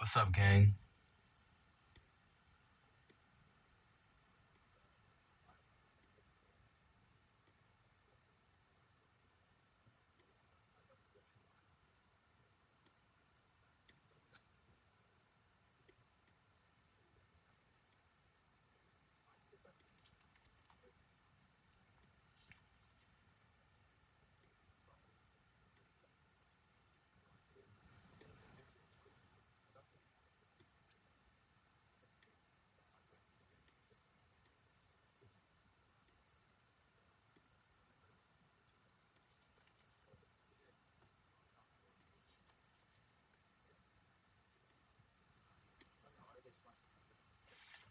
What's up, gang?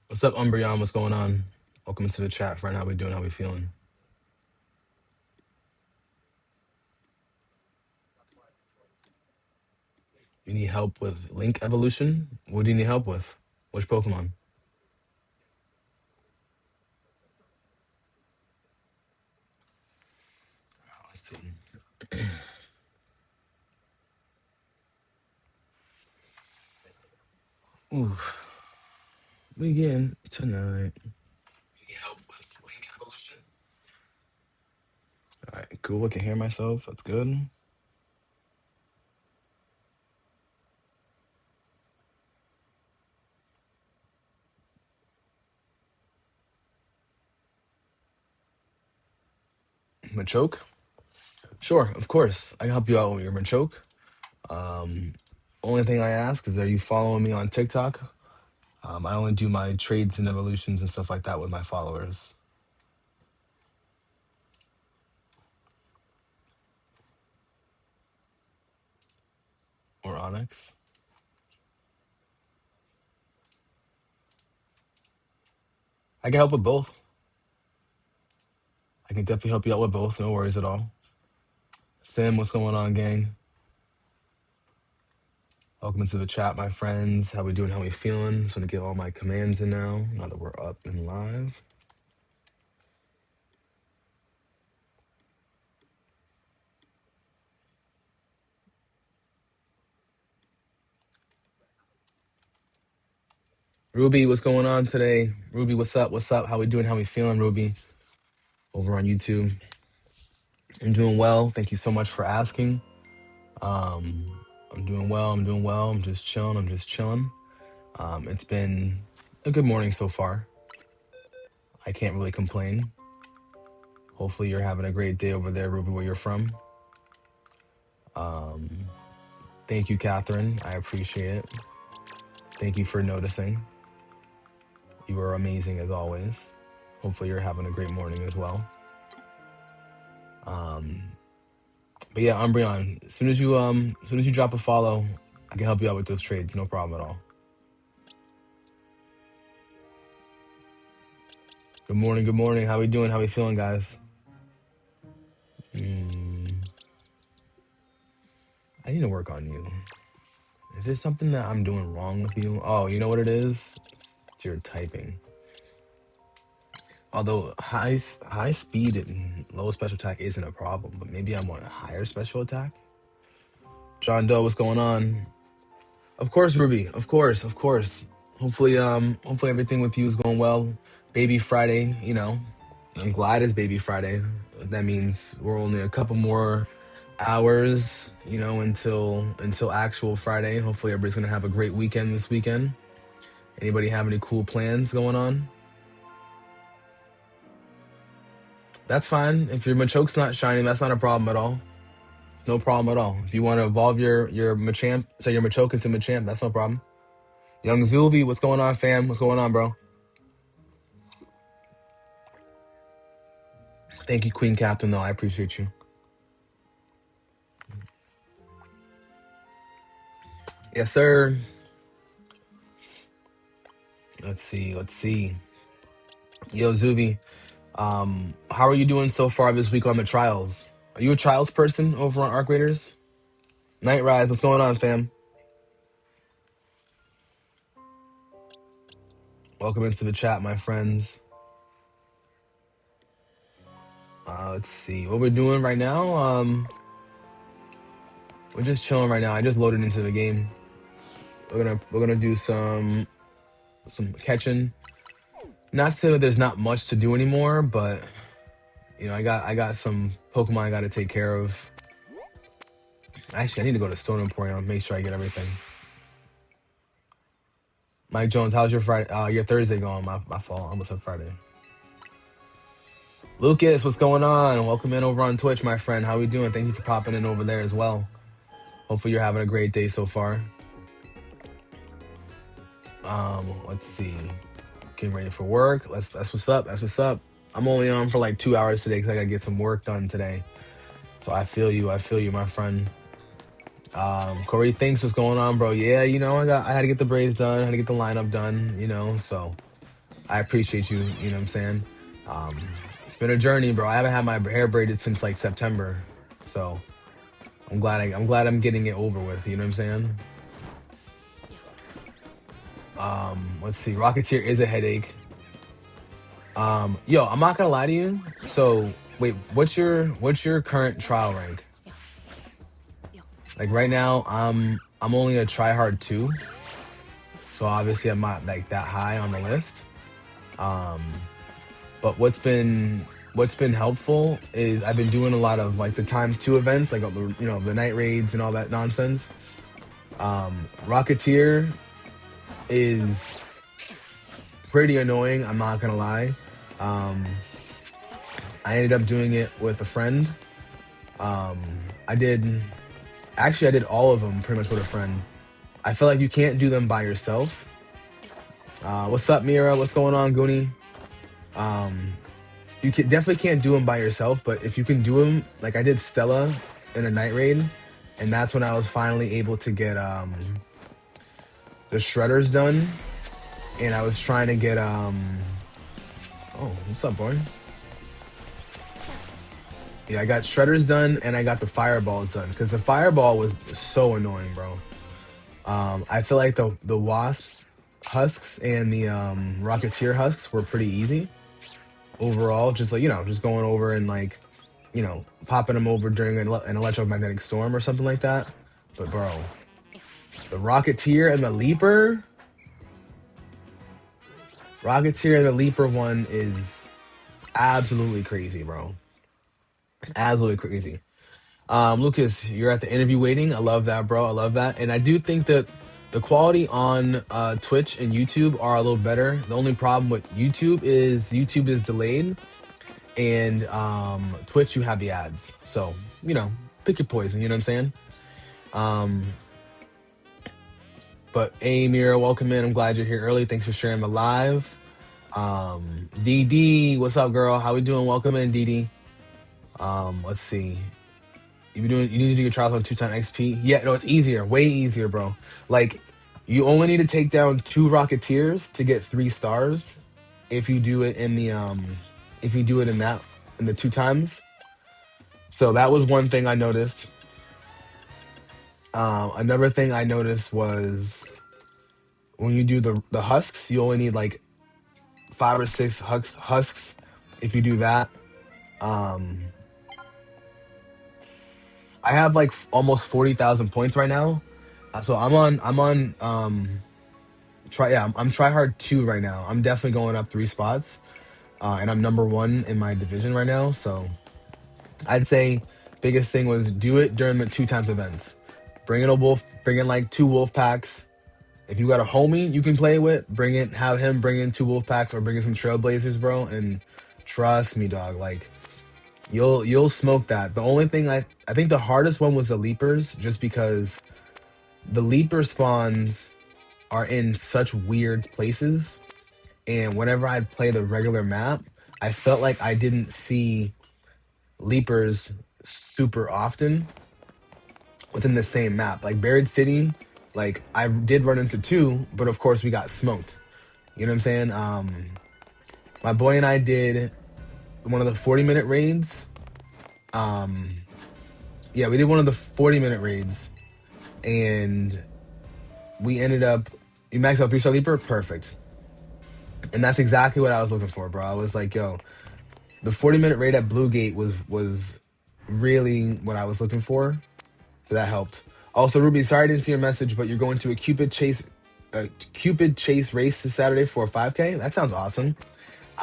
What's up, Umbreon? What's going on? Welcome to the chat, friend. How we doing? How we feeling? You need help with Link evolution? What do you need help with? Which Pokemon? Let's see. Ooh, we getting tonight. You need help with Link evolution? All right, cool. I can hear myself. That's good. Machoke? Sure, of course. I can help you out with your Machoke. Only thing I ask is, are you following me on TikTok? I only do my trades and evolutions and stuff like that with my followers. Or Onyx. I can help with both. I can definitely help you out with both. No worries at all. Sam, what's going on, gang? Welcome into the chat, my friends. How we doing? How we feeling? Just want to get all my commands in now that we're up and live. Ruby, what's going on today? Ruby, what's up? What's up? How we doing? How we feeling, Ruby? Over on YouTube. I'm doing well. Thank you so much for asking. Um, I'm doing well. I'm doing well. I'm just chilling. I'm just chilling. It's been a good morning so far. I can't really complain. Hopefully you're having a great day over there, Ruby, where you're from. Thank you, Catherine. I appreciate it. Thank you for noticing. You are amazing as always. Hopefully you're having a great morning as well. But yeah, Umbreon, as soon as you drop a follow, I can help you out with those trades. No problem at all. Good morning. Good morning. How we doing? How we feeling, guys? I need to work on you. Is there something that I'm doing wrong with you? Oh, you know what it is? It's your typing. Although high speed and low special attack isn't a problem, but maybe I want a higher special attack. John Doe, what's going on? Of course, Ruby. Of course, of course. Hopefully everything with you is going well. Baby Friday, I'm glad it's Baby Friday. That means we're only a couple more hours, until actual Friday. Hopefully everybody's gonna have a great weekend this weekend. Anybody have any cool plans going on? That's fine. If your Machoke's not shining, that's not a problem at all. It's no problem at all. If you want to evolve your Machamp, so your Machoke into Machamp, that's no problem. Young Zulvi, what's going on, fam? What's going on, bro? Thank you, Queen Captain, though. I appreciate you. Yes, sir. Let's see. Yo, Zuvi, how are you doing so far this week on the trials? Are you a trials person over on Arc Raiders? Night Rise, what's going on, fam? Welcome into the chat, my friends. Let's see what we're doing right now. We're just chilling right now. I just loaded into the game. We're gonna do some catching. Not to say that there's not much to do anymore, but I got some Pokemon I got to take care of. Actually, I need to go to Stone Emporium, make sure I get everything. Mike Jones, how's your Friday? Your Thursday going? My fault. I almost said Friday. Lucas, what's going on? Welcome in over on Twitch, my friend. How we doing? Thank you for popping in over there as well. Hopefully you're having a great day so far. Let's see. Getting ready for work. That's what's up. That's what's up. I'm only on for like 2 hours today because I gotta get some work done today. So I feel you. I feel you, my friend. Corey, thanks. What's going on, bro? Yeah, I had to get the braids done. I had to get the lineup done. So I appreciate you. You know what I'm saying? It's been a journey, bro. I haven't had my hair braided since like September. So I'm glad I'm getting it over with. You know what I'm saying? Let's see. Rocketeer is a headache. Yo, I'm not gonna lie to you. So wait, what's your current trial rank? Like right now, I'm only a tryhard 2. So obviously I'm not like that high on the list. But what's been helpful is I've been doing a lot of like the ×2 events, like the night raids and all that nonsense. Rocketeer is pretty annoying, I'm not gonna lie. I ended up doing it with a friend. I did all of them pretty much with a friend. I feel like you can't do them by yourself. What's up, Mira? What's going on, Goonie? You definitely can't do them by yourself, but if you can do them, like I did Stella in a night raid, and that's when I was finally able to get the shredders done, and I was trying to get oh, what's up, boy? Yeah, I got shredders done and I got the fireballs done because the fireball was so annoying, bro. I feel like the wasps husks and the rocketeer husks were pretty easy overall. Just like just going over and like popping them over during an electromagnetic storm or something like that. But bro, the rocketeer and the leaper one is absolutely crazy, bro. Absolutely crazy. Lucas, you're at the interview waiting. I love that, bro. I love that. And I do think that the quality on Twitch and YouTube are a little better. The only problem with YouTube is delayed, and Twitch you have the ads. So pick your poison. You know what I'm saying? But hey, Mira, welcome in. I'm glad you're here early. Thanks for sharing the live. DD, what's up, girl? How we doing? Welcome in, DD. Let's see. You need to do your trials on 2-time XP. Yeah, no, it's easier, way easier, bro. Like, you only need to take down 2 Rocketeers to get 3 stars. If you do it in the in the 2 times. So that was one thing I noticed. Another thing I noticed was when you do the husks, you only need like 5 or 6 husks. If you do that, I have like almost 40,000 points right now. So I'm try hard 2 right now. I'm definitely going up 3 spots. And I'm number 1 in my division right now. So I'd say biggest thing was do it during the 2 times events. Bring in like 2 wolf packs. If you got a homie you can play with, have him bring in 2 wolf packs or bring in some trailblazers, bro. And trust me, dog, like you'll smoke that. The only thing I think the hardest one was the leapers, just because the leaper spawns are in such weird places, and whenever I'd play the regular map, I felt like I didn't see leapers super often within the same map. Like Buried City, like I did run into 2, but of course we got smoked. You know what I'm saying? My boy and I did one of the 40-minute raids. Yeah, we did one of the 40-minute raids, and we ended up, you maxed out 3-star leaper, perfect. And that's exactly what I was looking for, bro. I was like, yo, the 40-minute raid at Blue Gate was really what I was looking for. So that helped. Also, Ruby, sorry I didn't see your message, but you're going to a Cupid Chase race this Saturday for a 5K. That sounds awesome.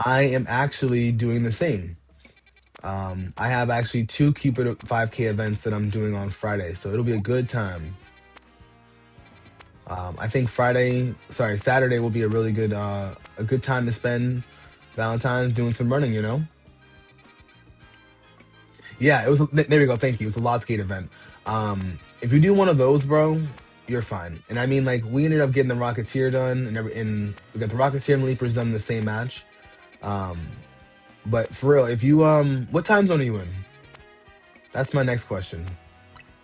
I am actually doing the same. I have actually two Cupid 5K events that I'm doing on Friday, so it'll be a good time. I think Saturday will be a good time to spend Valentine's doing some running. Yeah, it was. There we go. Thank you. It was a Lotsgate event. If you do one of those, bro, you're fine. And I mean, like, we ended up getting the Rocketeer done, and we got the Rocketeer and Leapers done in the same match. Um, but for real, if you what time zone are you in? That's my next question.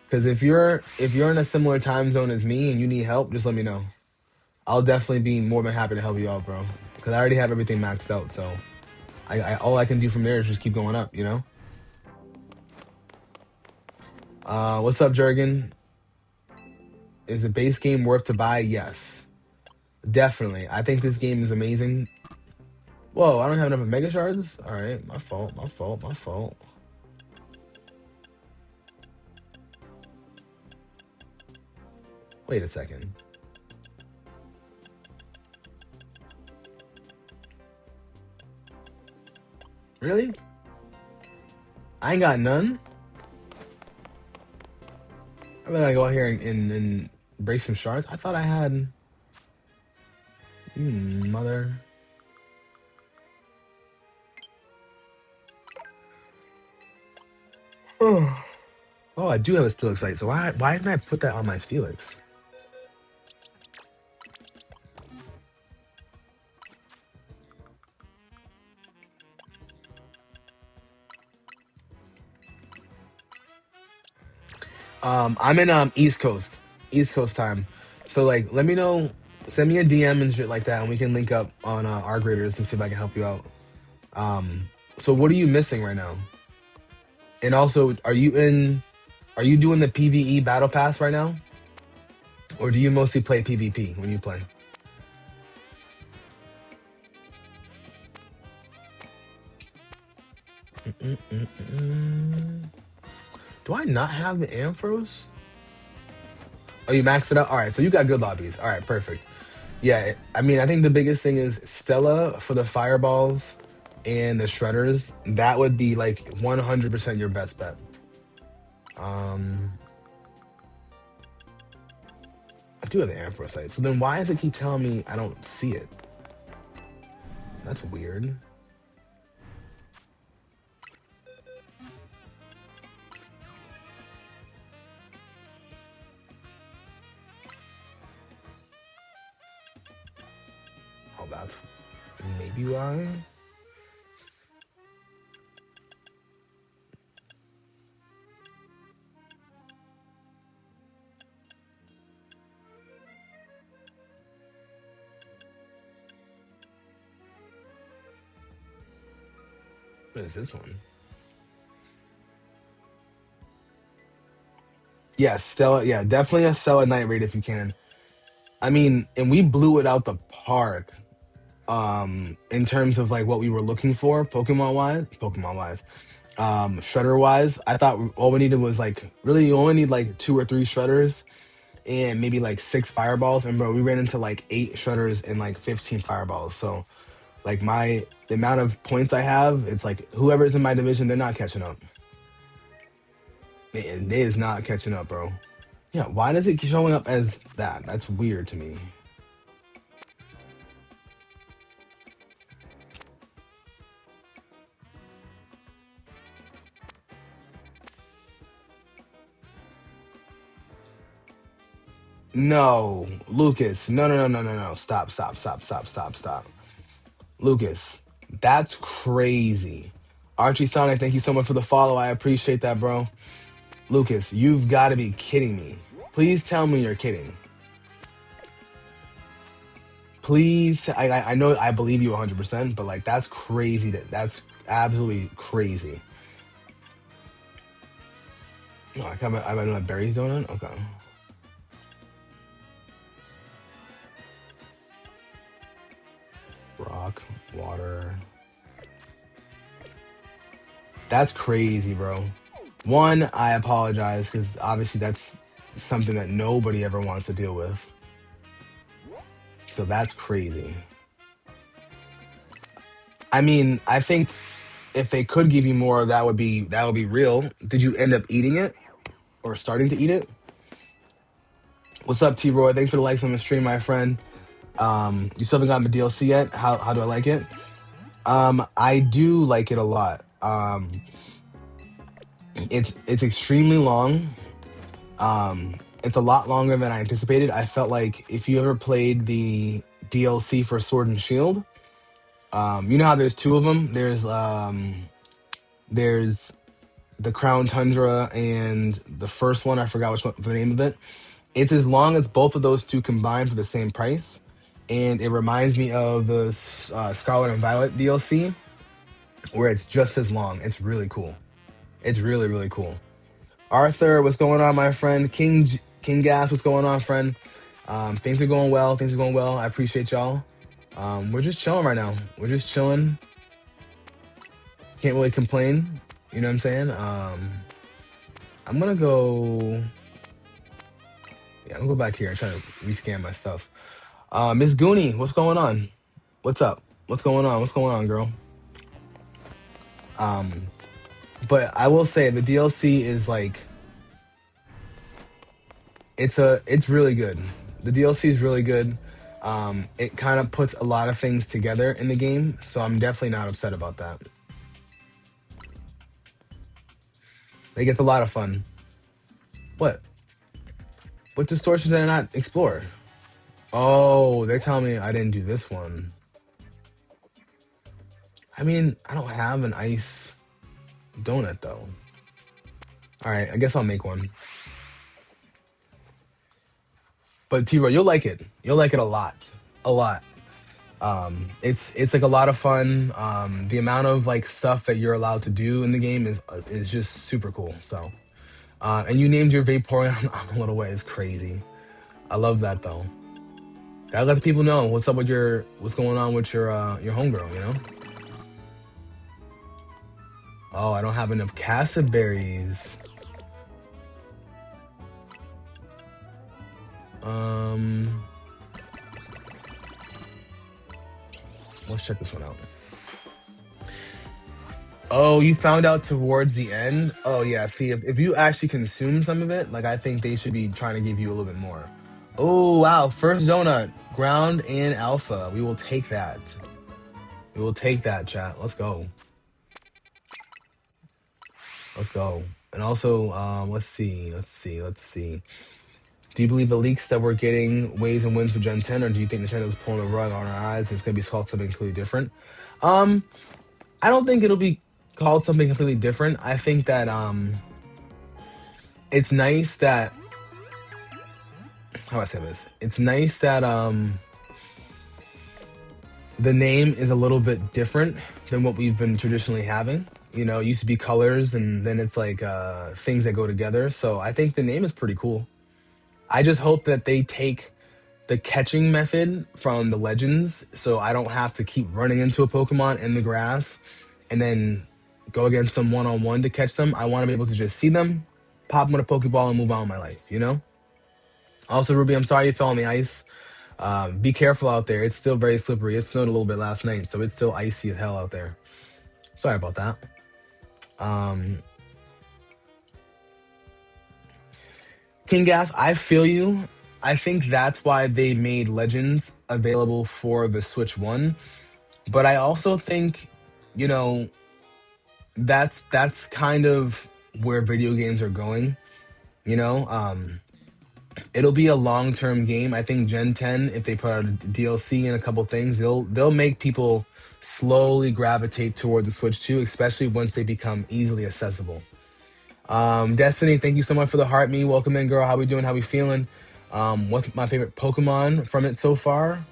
Because if you're in a similar time zone as me and you need help, just let me know. I'll definitely be more than happy to help you out, bro. Because I already have everything maxed out, so all I can do from there is just keep going up. What's up, Jurgen? Is the base game worth to buy? Yes, definitely. I think this game is amazing. Whoa, I don't have enough mega shards. All right, my fault. My fault. My fault. Wait a second. Really? I ain't got none. I'm gonna go out here and break some shards. I thought I had. Mother. Oh, I do have a Steelix site. So why didn't I put that on my Steelix? I'm in East Coast time. So like, let me know, send me a DM and shit like that, and we can link up on our graders and see if I can help you out. So what are you missing right now? And also, Are you doing the PVE battle pass right now, or do you mostly play PvP when you play? Mm-mm-mm-mm. Do I not have the Amphros? Oh, you maxed it out? All right, so you got good lobbies. All right, perfect. Yeah, I mean, I think the biggest thing is Stella for the fireballs and the shredders. That would be like 100% your best bet. Um, I do have the Amphro site. So then why does it keep telling me I don't see it? That's weird. Oh, that's maybe why. What is this one? Yes, Stella. Yeah, definitely a Stella Night Raid if you can. I mean, and we blew it out the park. In terms of like what we were looking for, Pokemon wise, Shredder wise. I thought all we needed was like really you only need like two or three Shredders and maybe like six Fireballs. And bro, we ran into like eight Shredders and like 15 Fireballs. So like the amount of points I have, it's like whoever's in my division, they're not catching up. They is not catching up, bro. Yeah, why does it keep showing up as that? That's weird to me. No, Lucas. No, no, no, no, no, no. Stop, stop, stop, stop, stop, stop. Lucas, that's crazy. Archie Sonic, thank you so much for the follow. I appreciate that, bro. Lucas, you've got to be kidding me. Please tell me you're kidding. Please, I know I believe you 100%, but like that's crazy. That's absolutely crazy. Oh, I have another berry zone on? Okay. Rock, water. That's crazy, bro. One, I apologize because obviously something that nobody ever wants to deal with. So that's crazy. I mean, I think if they could give you more, that would be real. Did you end up eating it or starting to eat it? What's up, T Roy? Thanks for the likes on the stream, my friend. You still haven't gotten the DLC yet? How do I like it? I do like it a lot. It's extremely long. It's a lot longer than I anticipated. I felt like if you ever played the DLC for Sword and Shield, you know how there's two of them. There's the Crown Tundra and the first one. I forgot which one the name of it. It's as long as both of those two combined for the same price, and it reminds me of the Scarlet and Violet DLC, where it's just as long. It's really cool. It's really really cool. Arthur, what's going on, my friend? King Gas, what's going on, friend? Things are going well. Things are going well. I appreciate y'all. We're just chilling right now. We're just chilling. Can't really complain. You know what I'm saying? I'm gonna go. Yeah, I'm gonna go back here and try to rescan my stuff. Miss Goonie, what's going on? What's up? What's going on? What's going on, girl? Um, but I will say the DLC is like it's really good. The DLC is really good. It kind of puts a lot of things together in the game, so I'm definitely not upset about that. Like it's a lot of fun. What? What distortion did I not explore? Oh, they're telling me I didn't do this one. I mean, I don't have an ice donut though. All right, I guess I'll make one. But T-Roy, you'll like it. You'll like it a lot. A lot. It's like a lot of fun. The amount of like stuff that you're allowed to do in the game is just super cool. So, and you named your Vaporeon on a little way. It's crazy. I love that though. Gotta let the people know what's up with what's going on with your homegirl. You know. Oh, I don't have enough Casa berries. Um, let's check this one out. Oh, you found out towards the end? Oh yeah, see if you actually consume some of it, like I think they should be trying to give you a little bit more. Oh wow, first donut, ground and alpha. We will take that. We will take that, chat. Let's go. Let's go. And also, let's see. Do you believe the leaks that we're getting waves and wins for Gen 10, or do you think Nintendo's pulling a rug on our eyes and it's gonna be called something completely different? Um, I don't think it'll be called something completely different. I think that it's nice that how do I say this? It's nice that the name is a little bit different than what we've been traditionally having. You know, it used to be colors and then it's like things that go together. So I think the name is pretty cool. I just hope that they take the catching method from the legends so I don't have to keep running into a Pokemon in the grass and then go against them one on one to catch them. I want to be able to just see them, pop them with a Pokeball, and move on with my life, you know? Also, Ruby, I'm sorry you fell on the ice. Be careful out there. It's still very slippery. It snowed a little bit last night, so it's still icy as hell out there. Sorry about that. Um, King Gas, I feel you. I think that's why they made Legends available for the Switch One. But I also think, you know, that's kind of where video games are going. You know, it'll be a long term game. I think Gen 10, if they put out a DLC and a couple things, they'll make people slowly gravitate towards the Switch 2, especially once they become easily accessible. Destiny, thank you so much for the heart. Me, welcome in, girl. How we doing? How we feeling? What's my favorite Pokemon from it so far?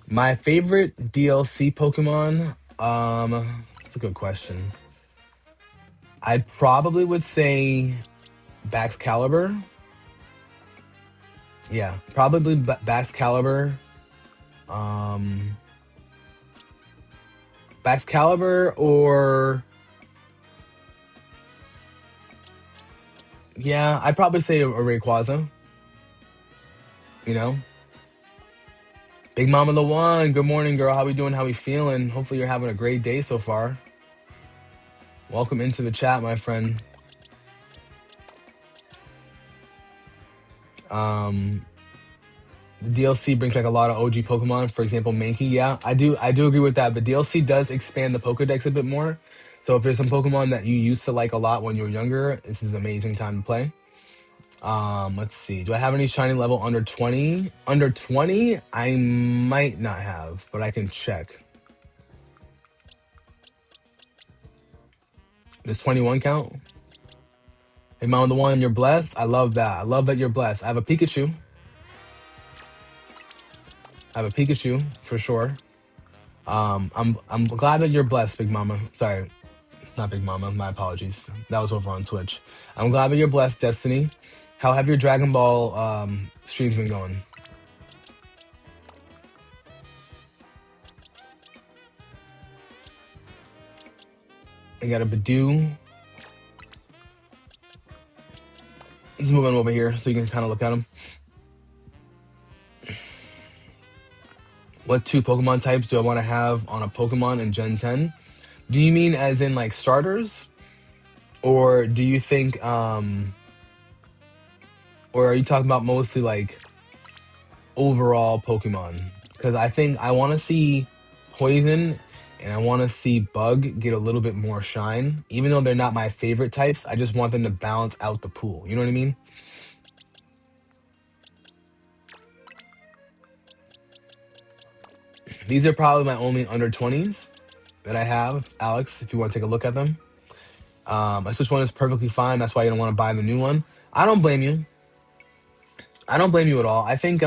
My favorite DLC Pokemon? That's a good question. I probably would say Baxcalibur. Yeah, probably Baxcalibur. Um, Baxcalibur or Yeah, I'd probably say a Rayquaza. You know, Big Mama the One. Good morning, girl. How we doing? How we feeling? Hopefully, you're having a great day so far. Welcome into the chat, my friend. Um, the DLC brings like a lot of OG Pokemon. For example, Mankey. Yeah, I do agree with that. But DLC does expand the Pokedex a bit more. So if there's some Pokemon that you used to like a lot when you were younger, this is an amazing time to play. Let's see. Do I have any shiny level under 20? Under 20, I might not have, but I can check. Does 21 count? Hey, Mom, the one you're blessed. I love that. I love that you're blessed. I have a Pikachu. I have a Pikachu for sure. I'm glad that you're blessed, Big Mama. Sorry, not Big Mama. My apologies. That was over on Twitch. I'm glad that you're blessed, Destiny. How have your Dragon Ball streams been going? I got a Badoo. Let's move on over here so you can kind of look at them. What two Pokemon types do I want to have on a Pokemon in Gen 10? Do you mean as in like starters? Or do you think or are you talking about mostly like overall Pokemon? Because I think I want to see Poison and I want to see Bug get a little bit more shine. Even though they're not my favorite types, I just want them to balance out the pool. You know what I mean? These are probably my only under 20s that I have, Alex, if you want to take a look at them. My Switch one is perfectly fine. That's why you don't want to buy the new one. I don't blame you. I don't blame you at all. I think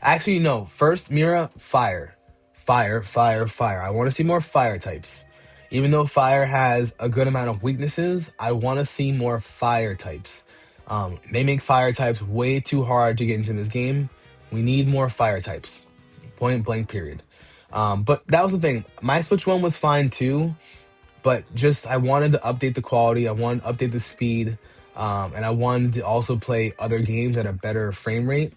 actually no. First Mira, fire. Fire, fire, fire. I want to see more fire types. Even though fire has a good amount of weaknesses, I want to see more fire types. They make fire types way too hard to get into this game. We need more fire types. Point blank period. But that was the thing. My Switch one was fine too, but just I wanted to update the quality. I wanted to update the speed, and I wanted to also play other games at a better frame rate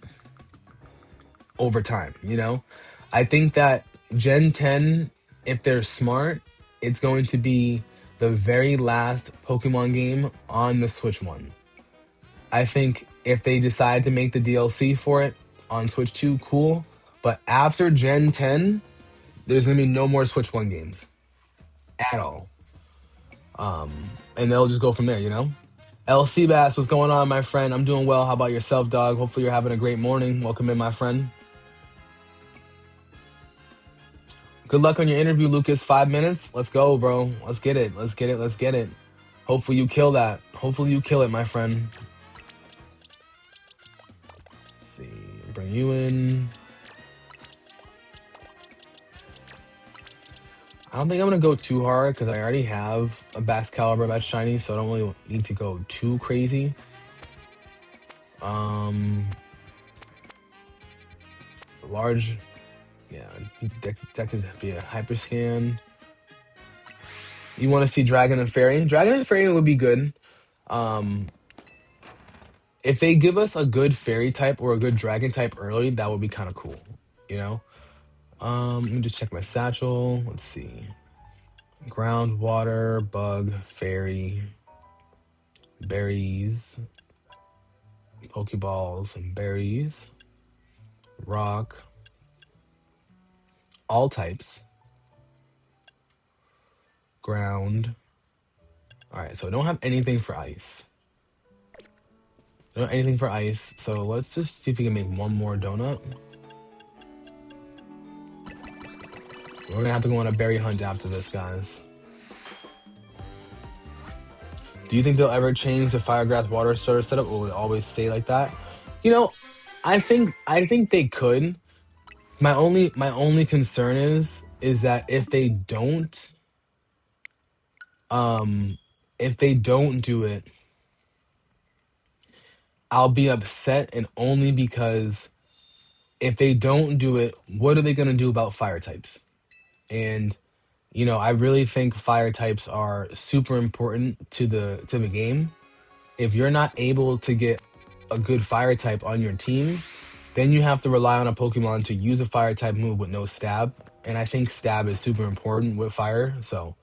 over time. I think that Gen 10, if they're smart, it's going to be the very last Pokemon game on the Switch one. I think if they decide to make the DLC for it on Switch 2, cool. But after Gen 10, there's gonna be no more Switch 1 games at all. And they'll just go from there. L. Seabass, what's going on, my friend? I'm doing well. How about yourself, dog? Hopefully you're having a great morning. Welcome in, my friend. Good luck on your interview, Lucas. 5 minutes. Let's go, bro. Let's get it. Let's get it. Let's get it. Hopefully you kill that. Hopefully you kill it, my friend. Let's see. Bring you in. I don't think I'm gonna go too hard because I already have a Bascalibur that's shiny, so I don't really need to go too crazy. Large, yeah, detected via Hyperscan. You want to see Dragon and Fairy? Dragon and Fairy would be good. If they give us a good Fairy type or a good Dragon type early, that would be kind of cool. You know. Let me just check my satchel. Let's see. Ground, water, bug, fairy, berries, Pokeballs and berries, rock, all types, ground. All right, so I don't have anything for ice. I don't have anything for ice, so let's just see if we can make one more donut. We're gonna have to go on a berry hunt after this, guys. Do you think they'll ever change the Firegrass water starter setup, or will it always stay like that? I think they could. My only concern is that if they don't do it, I'll be upset, and only because if they don't do it, what are they gonna do about fire types? And I really think fire types are super important to the game. if you're not able to get a good fire type on your team, then you have to rely on a Pokemon to use a fire type move with no stab. And I think stab is super important with fire, so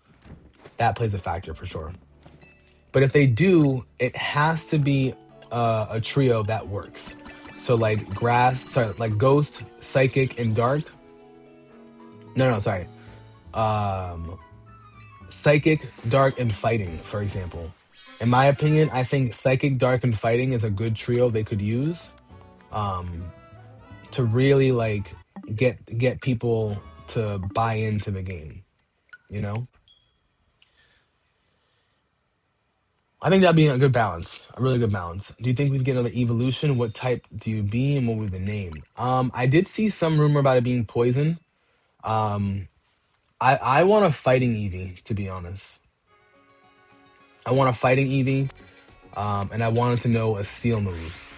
that plays a factor for sure. But if they do, it has to be a trio that works. So like like ghost, psychic, and dark. No, sorry. Um, psychic, dark, and fighting, for example. In my opinion, I think psychic, dark, and fighting is a good trio they could use um, to really like get people to buy into the game. You know, I think that'd be a good balance, a really good balance. Do you think we'd get another evolution? What type do you be, and what would be the name? I did see some rumor about it being poison. Um, I want a fighting Eevee, to be honest. I want a fighting Eevee, and I wanted to know a steel move,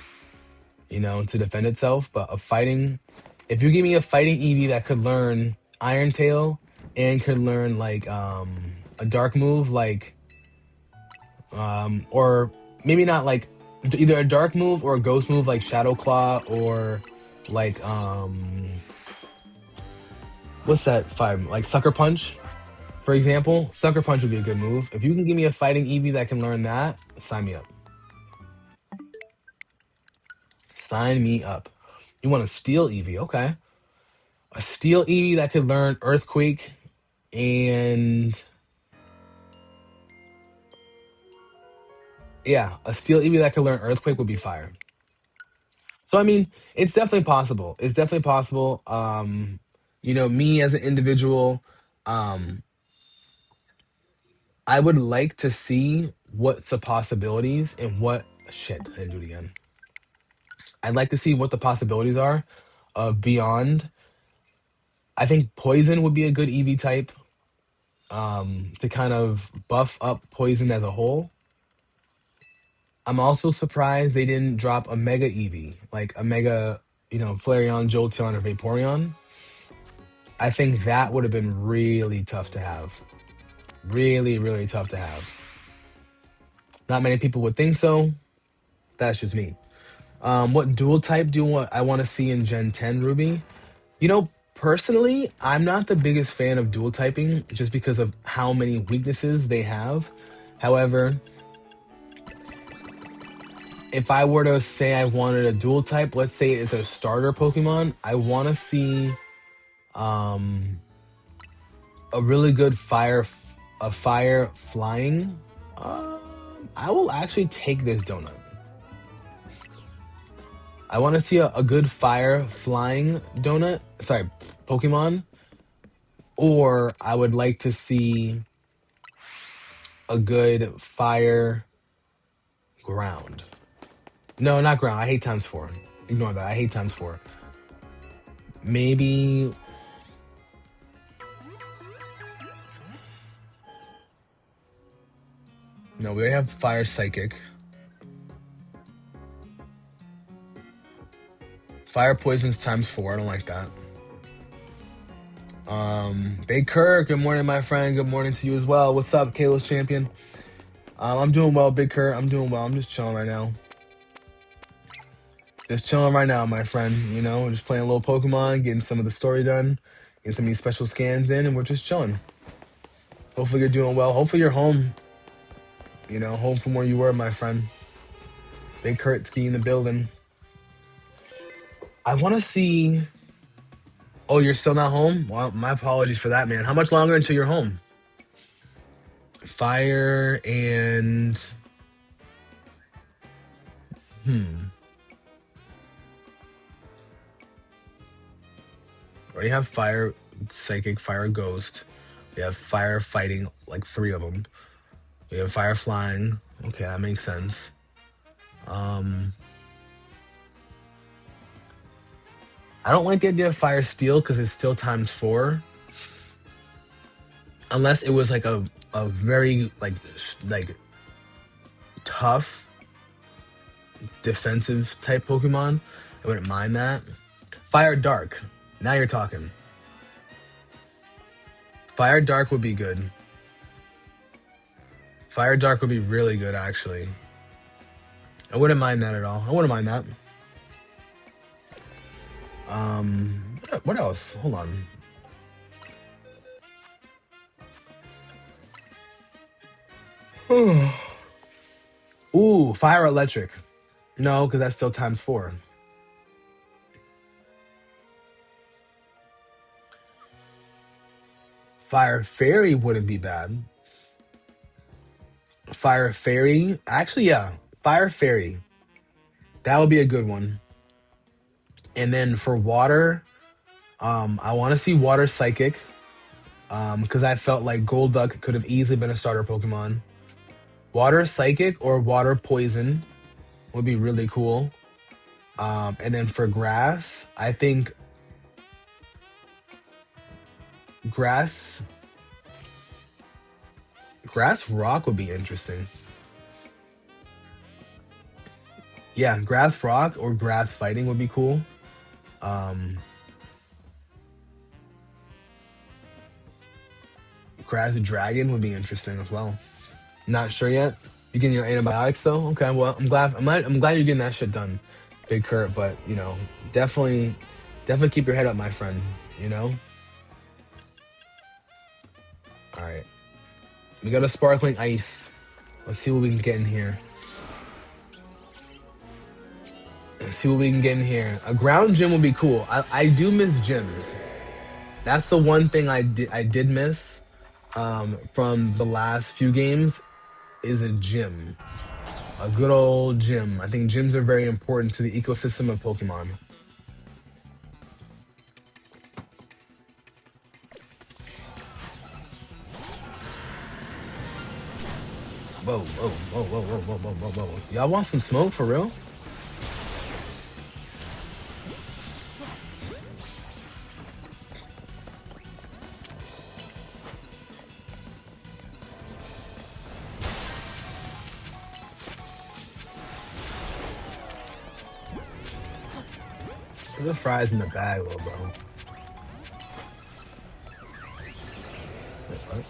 to defend itself. But if you give me a fighting Eevee that could learn Iron Tail and could learn like a dark move, like or maybe not like either a dark move or a ghost move like Shadow Claw or like what's that five like Sucker Punch, for example. Sucker Punch would be a good move. If you can give me a fighting Eevee that can learn that, sign me up. Sign me up. You want a steel Eevee? Okay. A steel Eevee that could learn Earthquake and yeah, a steel Eevee that could learn Earthquake would be fire. So I mean, it's definitely possible. It's definitely possible. Me as an individual, um, I would like to see what's the possibilities and what shit. I didn't do it again. I'd like to see what the possibilities are of beyond. I think poison would be a good EV type to kind of buff up poison as a whole. I'm also surprised they didn't drop a mega EV, like a mega, Flareon, Jolteon, or Vaporeon. I think that would have been really tough to have. Really, really tough to have. Not many people would think so. That's just me. What dual type I want to see in Gen 10, Ruby? Personally, I'm not the biggest fan of dual typing just because of how many weaknesses they have. However, if I were to say I wanted a dual type, let's say it's a starter Pokemon, I want to see um, a really good fire flying. I will actually take this donut. I want to see a good fire flying donut. Sorry, Pokemon. Or I would like to see a good fire ground. No, not ground. I hate times four. Ignore that. I hate times four. Maybe. No, we already have fire psychic. Fire poisons times four. I don't like that. Big Kirk, good morning, my friend. Good morning to you as well. What's up, Kalos champion? I'm doing well, Big Kirk. I'm doing well. I'm just chilling right now. Just chilling right now, my friend. Just playing a little Pokemon, getting some of the story done, getting some of these special scans in, and we're just chilling. Hopefully you're doing well. Hopefully you're home. Home from where you were, my friend. Big Kurtzky in the building. I want to see. Oh, you're still not home? Well, my apologies for that, man. How much longer until you're home? Fire and already have fire, psychic, fire, ghost. We have fire fighting, like 3 of them. We have fire flying. Okay, that makes sense. I don't like the idea of fire steel because it's still times 4. Unless it was like a very like tough defensive type Pokemon, I wouldn't mind that. Fire Dark. Now you're talking. Fire Dark would be good. Fire Dark would be really good, actually. I wouldn't mind that at all. I wouldn't mind that. What else? Hold on. Ooh, fire electric. No, because that's still times four. Fire fairy wouldn't be bad. Fire fairy, actually, yeah, fire fairy. That would be a good one. And then for water, I want to see water psychic. Because I felt like Golduck could have easily been a starter Pokemon. Water psychic or water poison would be really cool. And then for grass, I think grass grass rock would be interesting. Yeah, grass rock or grass fighting would be cool. Um, Grass dragon would be interesting as well. Not sure yet. You getting your antibiotics though? Okay, well I'm glad you're getting that shit done, Big Kurt. But definitely keep your head up, my friend. You know. All right, we got a sparkling ice. Let's see what we can get in here. Let's see what we can get in here. A ground gym would be cool. I do miss gyms. That's the one thing I did miss from the last few games is a gym. A good old gym. I think gyms are very important to the ecosystem of Pokemon. Whoa, whoa, whoa, whoa, whoa, whoa, whoa, whoa, whoa. Y'all want some smoke for real? There's the fries in the bag, little bro. Wait, what?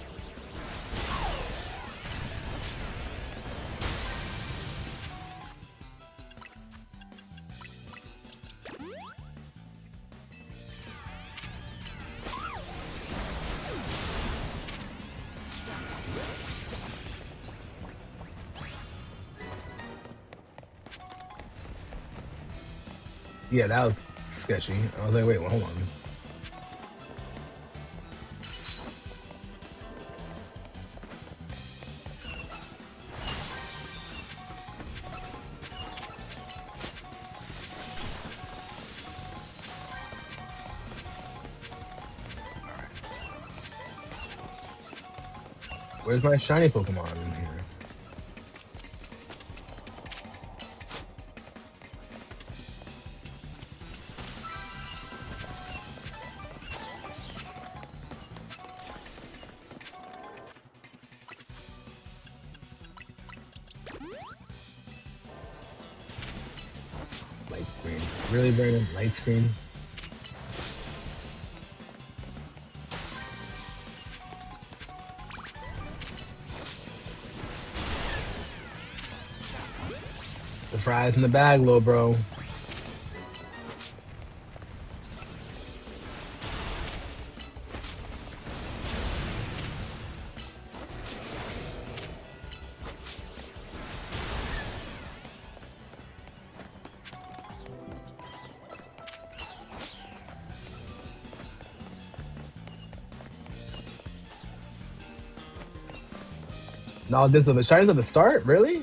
Yeah, that was sketchy. I was like, wait, well, hold on. Where's my shiny Pokemon in here? Light screen. Really, Brandon? Light screen? The fries in the bag, little bro. No, this of a shinies at the start? Really?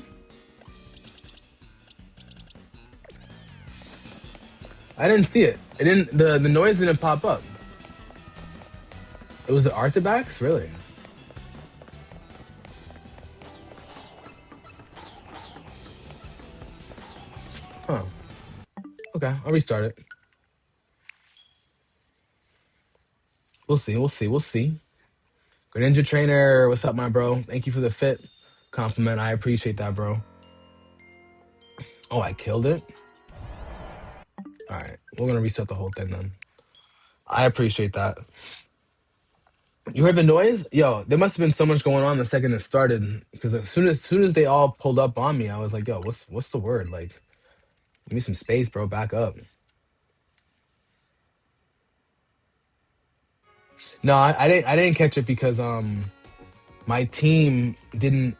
I didn't see it. It didn't. The noise didn't pop up. It was the Artibax, really? Huh. Okay, I'll restart it. We'll see. We'll see. We'll see. Greninja Trainer, what's up, my bro? Thank you for the fit compliment. I appreciate that, bro. Oh, I killed it. All right, we're gonna restart the whole thing then. I appreciate that. You heard the noise? Yo, there must have been so much going on the second it started. Because as soon as they all pulled up on me, I was like, yo, what's the word? Like, give me some space, bro. Back up. No, I didn't catch it because my team didn't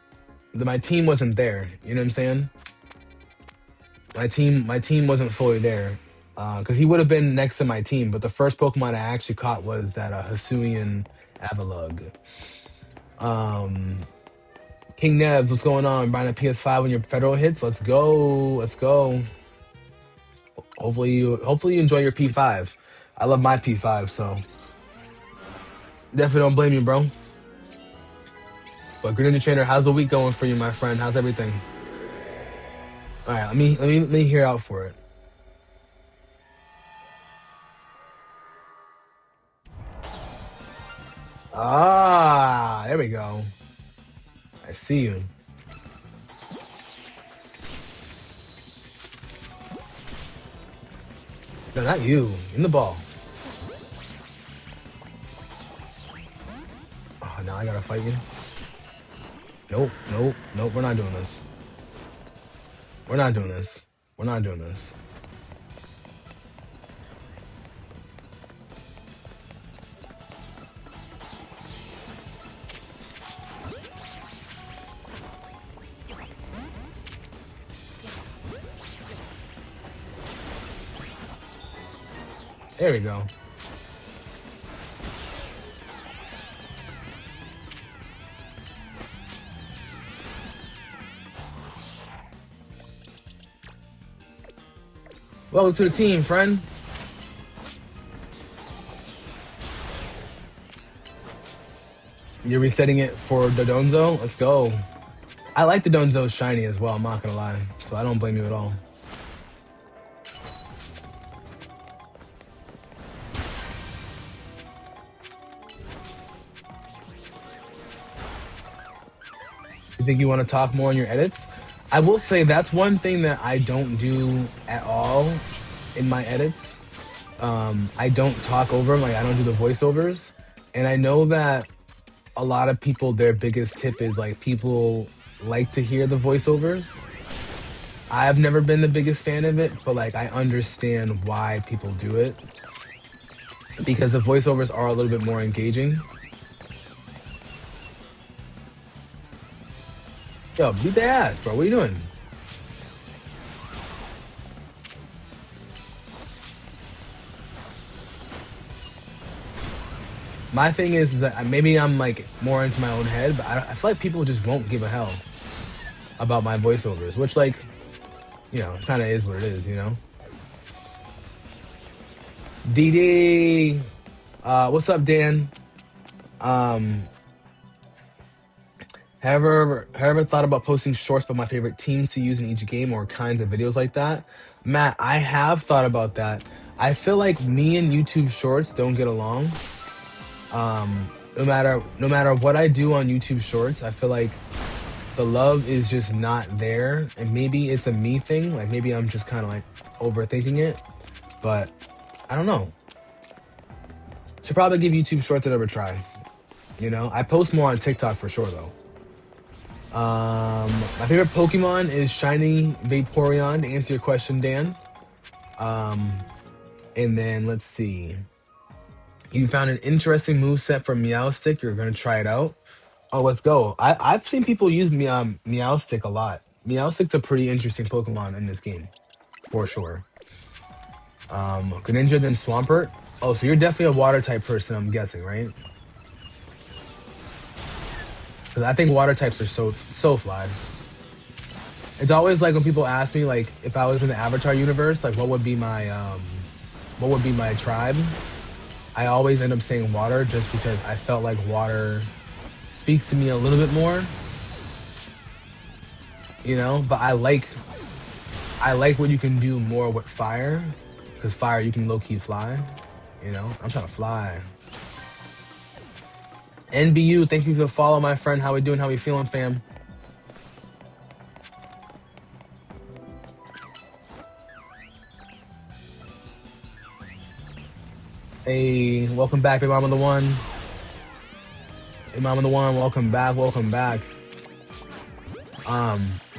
my team wasn't there. You know what I'm saying? My team wasn't fully there. Because he would have been next to my team, but the first Pokemon I actually caught was that Hisuian Avalugg. Um, King Nev, what's going on? Buying a PS5 when your federal hits? Let's go. Let's go. Hopefully you enjoy your P5. I love my P5, so definitely don't blame you, bro. But Greninja Trainer, how's the week going for you, my friend? How's everything? All right, let me hear out for it. Ah, there we go. I see you. No, not you. In the ball. Oh, now I gotta fight you. Nope, nope, nope. We're not doing this. We're not doing this. We're not doing this. There we go. Welcome to the team, friend. You're resetting it for Dodonzo? Let's go. I like the Donzo shiny as well, I'm not gonna lie. So I don't blame you at all. You think you want to talk more on your edits? I will say that's one thing that I don't do at all in my edits. I don't talk over 'em, like I don't do the voiceovers. And I know that a lot of people, their biggest tip is like people like to hear the voiceovers. I've never been the biggest fan of it, but like I understand why people do it because the voiceovers are a little bit more engaging. Yo, beat the ass, bro. What are you doing? My thing is that maybe I'm like more into my own head, but I feel like people just won't give a hell about my voiceovers, which like, kind of is what it is, DD, what's up, Dan? Um, have you ever thought about posting shorts about my favorite teams to use in each game or kinds of videos like that? Matt, I have thought about that. I feel like me and YouTube Shorts don't get along. No matter what I do on YouTube Shorts, I feel like the love is just not there, and maybe it's a me thing. Like maybe I'm just kind of like overthinking it, but I don't know. Should probably give YouTube Shorts another try. I post more on TikTok for sure though. My favorite Pokemon is Shiny Vaporeon, to answer your question, Dan. And then let's see. You found an interesting move set for Meowstic. You're gonna try it out. Oh, let's go. I've seen people use Meowstic a lot. Meowstic's a pretty interesting Pokemon in this game, for sure. Greninja, then Swampert. Oh, so you're definitely a water type person, I'm guessing, right? Because I think water types are so fly. It's always like when people ask me like if I was in the Avatar universe, like what would be my tribe? I always end up saying water just because I felt like water speaks to me a little bit more, but I like what you can do more with fire, because fire you can low-key fly. I'm trying to fly. NBU, thank you for the follow, my friend. How we doing? How we feeling, fam? Hey, welcome back, Big Mama the One. Hey, Mom on the One, welcome back, welcome back.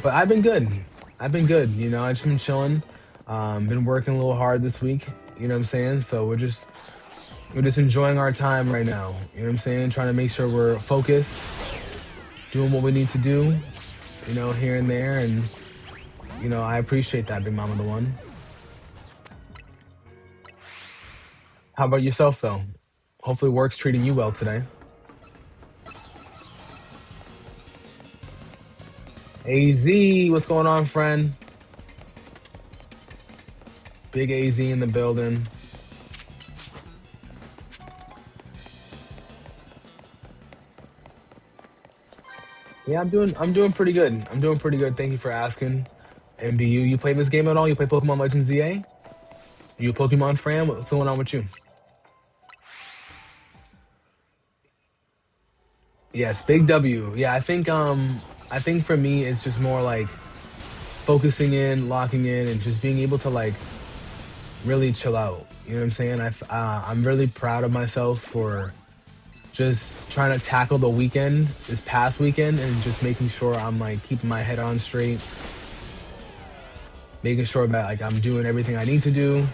But I've been good. I've been good. You know, I've just been chilling. Been working a little hard this week. You know what I'm saying? So we're just enjoying our time right now. You know what I'm saying? Trying to make sure we're focused, doing what we need to do. You know, here and there, and I appreciate that, Big Mama the One. How about yourself, though? Hopefully, work's treating you well today. AZ, what's going on, friend? Big AZ in the building. Yeah, I'm doing pretty good. I'm doing pretty good. Thank you for asking. MBU, you play this game at all? You play Pokemon Legends ZA? You a Pokemon fan? What's going on with you? Yes, big W. Yeah, I think for me it's just more like focusing in, locking in, and just being able to like really chill out. You know what I'm saying? I'm really proud of myself for just trying to tackle the weekend, this past weekend, and just making sure I'm like keeping my head on straight, making sure that like I'm doing everything I need to do,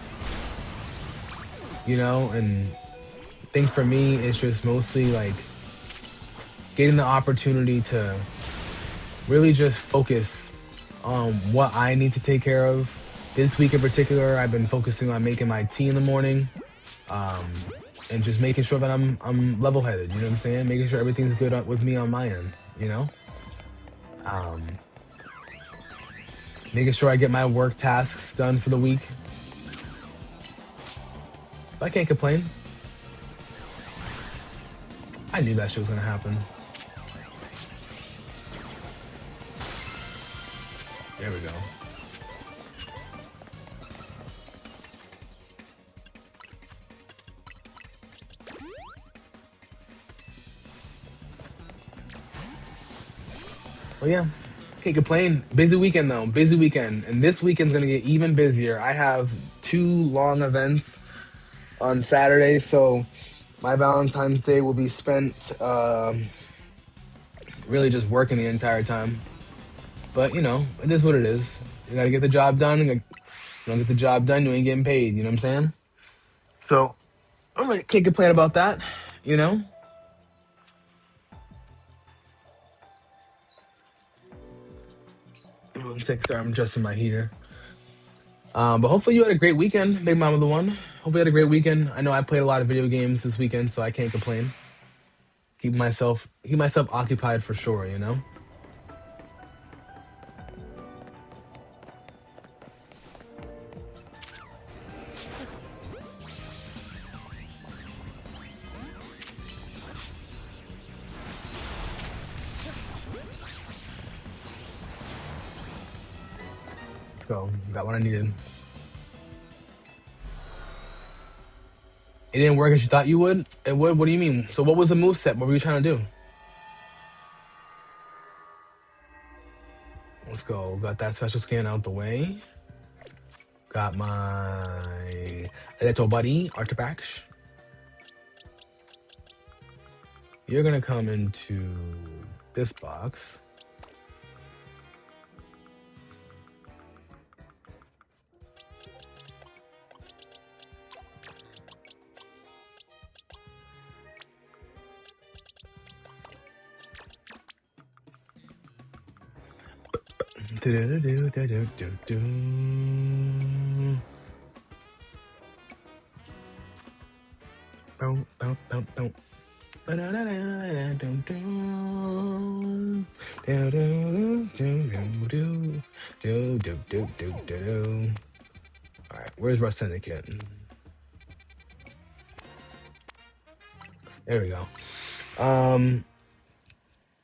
and I think for me it's just mostly like getting the opportunity to really just focus on what I need to take care of. This week in particular, I've been focusing on making my tea in the morning, um, and just making sure that I'm level headed. You know what I'm saying? Making sure everything's good with me on my end. Um, Making sure I get my work tasks done for the week. So I can't complain. I knew that shit was gonna happen. There we go. Well, yeah, can't complain. Busy weekend though. Busy weekend, and this weekend's gonna get even busier. I have two long events on Saturday, so my Valentine's Day will be spent really just working the entire time. But it is what it is. You gotta get the job done. You don't get the job done, you ain't getting paid. You know what I'm saying? So I can't complain about that. You know. 1 sec, sorry, I'm adjusting my heater. But hopefully you had a great weekend, Big Mama the One. Hopefully you had a great weekend. I know I played a lot of video games this weekend, so I can't complain. Keep myself occupied for sure. You know. Let's go. Got what I needed. It didn't work as you thought you would. It would. What do you mean? So what was the move set? What were you trying to do? Let's go. Got that special scan out the way. Got my little buddy Artifact. You're gonna come into this box. Do-do-do-do-do-do-do. Boom, boom, boom, boom. Ba-da-da-da-da-dum-dum. Do-do-do-do-do-do-do-do-do-do. All right, where's Rust Syndicate? There we go. Um,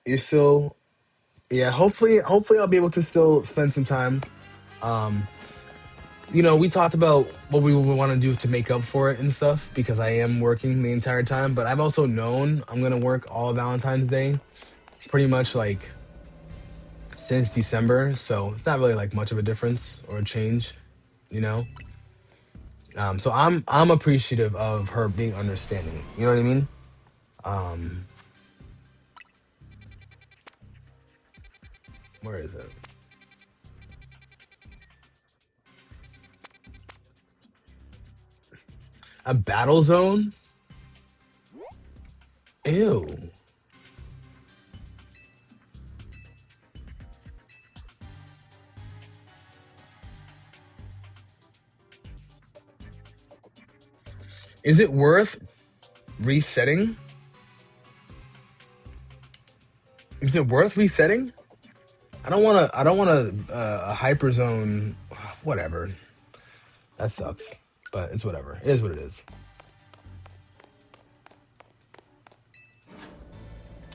you still, yeah. Hopefully, I'll be able to still spend some time. Um, we talked about what we would want to do to make up for it and stuff because I am working the entire time, but I've also known I'm gonna work all Valentine's Day, pretty much like since December. So it's not really like much of a difference or a change, you know. So I'm appreciative of her being understanding. You know what I mean? Um, Where is it? A battle zone? Ew. Is it worth resetting? Is it worth resetting? I don't want to. I don't want a hyper zone. Whatever. That sucks. But it's whatever. It is what it is.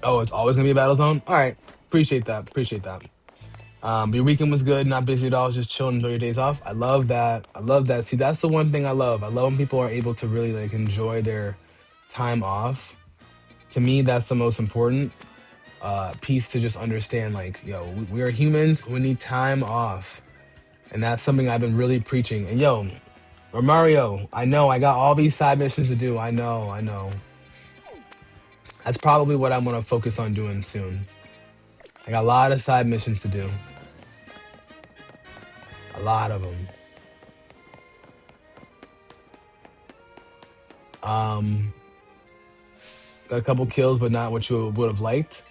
Oh, it's always gonna be a battle zone. All right. Appreciate that. Appreciate that. Your weekend was good. Not busy at all. Just chilling. Enjoy your days off. I love that. I love that. See, that's the one thing I love. I love when people are able to really like enjoy their time off. To me, that's the most important piece to just understand. Like, yo, we are humans. We need time off, and that's something I've been really preaching. And yo, Mario, I know I got all these side missions to do. I know. I know. That's probably what I'm gonna focus on doing soon. I got a lot of side missions to do. A lot of them. Um, got a couple kills, but not what you would have liked.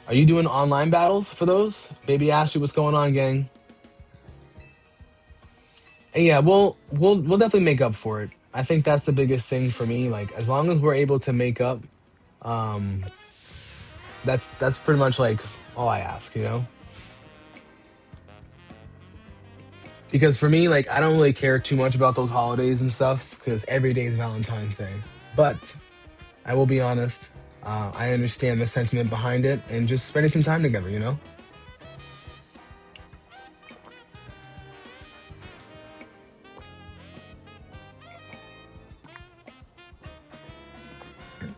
Are you doing online battles for those? Baby Ashley, what's going on, gang? And yeah, we'll definitely make up for it. I think that's the biggest thing for me. Like as long as we're able to make up, um, that's pretty much like all I ask, you know? Because for me, like I don't really care too much about those holidays and stuff because every day is Valentine's Day. But I will be honest, I understand the sentiment behind it and just spending some time together, you know?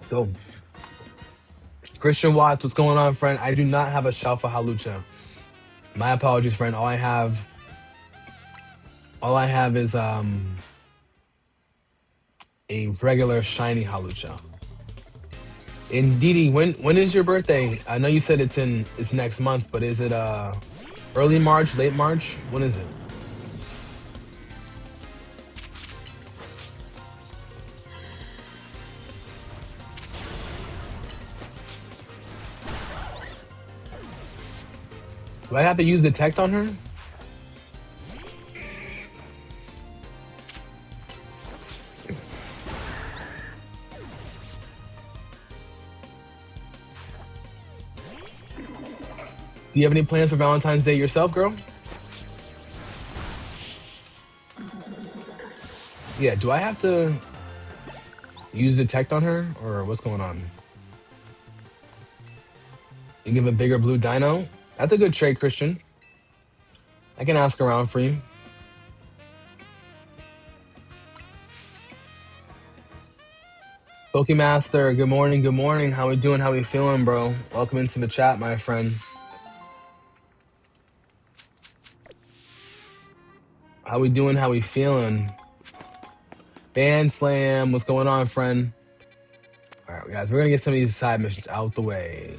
So, Christian Watts, what's going on, friend? I do not have a Shalfa Halucha. My apologies, friend. All I have is a regular shiny Halucha. And Didi, when is your birthday? I know you said it's next month, but is it early March, late March? When is it? Do I have to use detect on her? Do you have any plans for Valentine's Day yourself, girl? Yeah, do I have to use detect on her or what's going on? You give a bigger blue dino? That's a good trade, Christian. I can ask around for you. Pokemaster, good morning, good morning. How we doing? How we feeling, bro? Welcome into the chat, my friend. How we doing? How we feeling? Band Slam, what's going on, friend? All right, guys, we're gonna get some of these side missions out the way.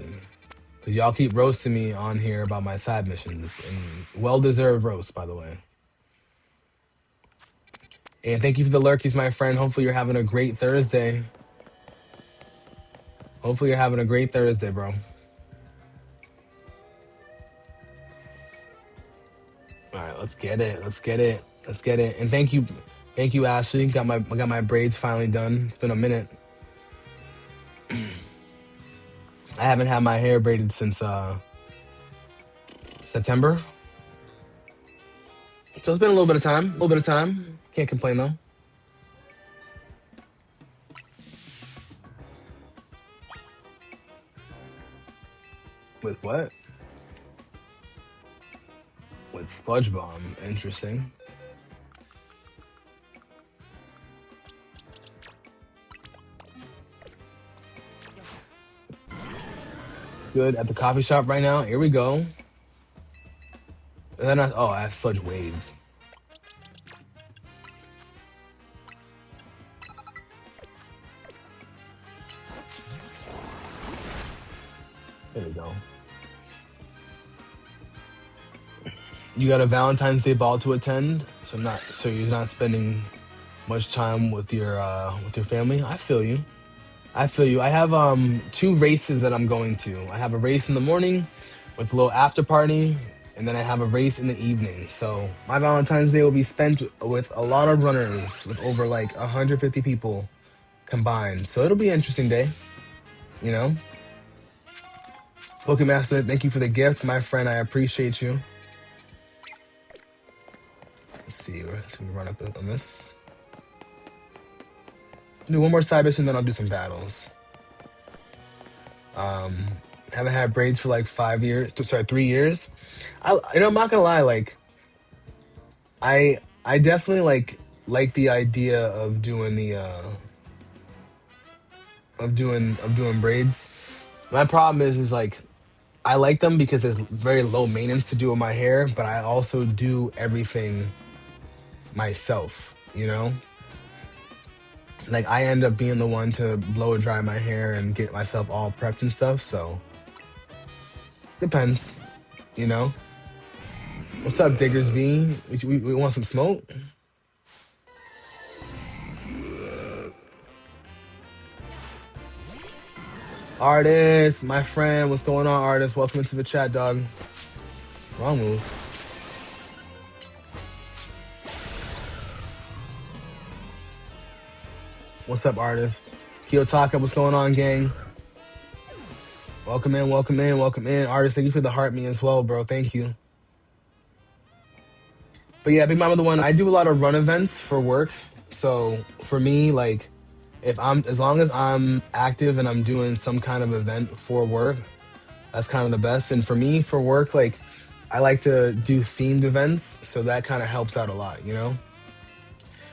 Because y'all keep roasting me on here about my side missions. And well-deserved roast, by the way. And thank you for the lurkies, my friend. Hopefully you're having a great Thursday. Hopefully you're having a great Thursday, bro. All right, let's get it. Let's get it. Let's get it. And thank you, Ashley. I got my braids finally done. It's been a minute. I haven't had my hair braided since September. So it's been a little bit of time. A little bit of time. Can't complain though. With what? With Sludge Bomb. Interesting. Good at the coffee shop right now. Here we go. And then I have Sludge Wave. There we go. you got a Valentine's Day ball to attend, so you're not spending much time with your family. I feel you. I feel you. I have two races that I'm going to. I have a race in the morning with a little after party, and then I have a race in the evening. So my Valentine's Day will be spent with a lot of runners, with over like 150 people combined. So it'll be an interesting day, you know. Pokemaster, thank you for the gift, my friend. I appreciate you. Let's see. So we run up on this. Do one more side mission, then I'll do some battles. Um, haven't had braids for like 5 years. Sorry, 3 years. I'm not gonna lie. Like, I definitely like the idea of doing the of doing braids. My problem is like I like them because there's very low maintenance to do with my hair, but I also do everything myself. You know, like I end up being the one to blow dry my hair and get myself all prepped and stuff. So depends. You know. What's up, Diggers B? We want some smoke? Artist, my friend, what's going on, artist? Welcome into the chat, dog. Wrong move. What's up, artist? Kiyotaka, what's going on, gang? Welcome in, welcome in, welcome in. Artist, thank you for the heart me as well, bro. Thank you. But yeah, Big Mama the One, I do a lot of run events for work. So for me, like, as long as I'm active and I'm doing some kind of event for work, that's kind of the best. And for me, for work, like, I like to do themed events. So that kind of helps out a lot, you know?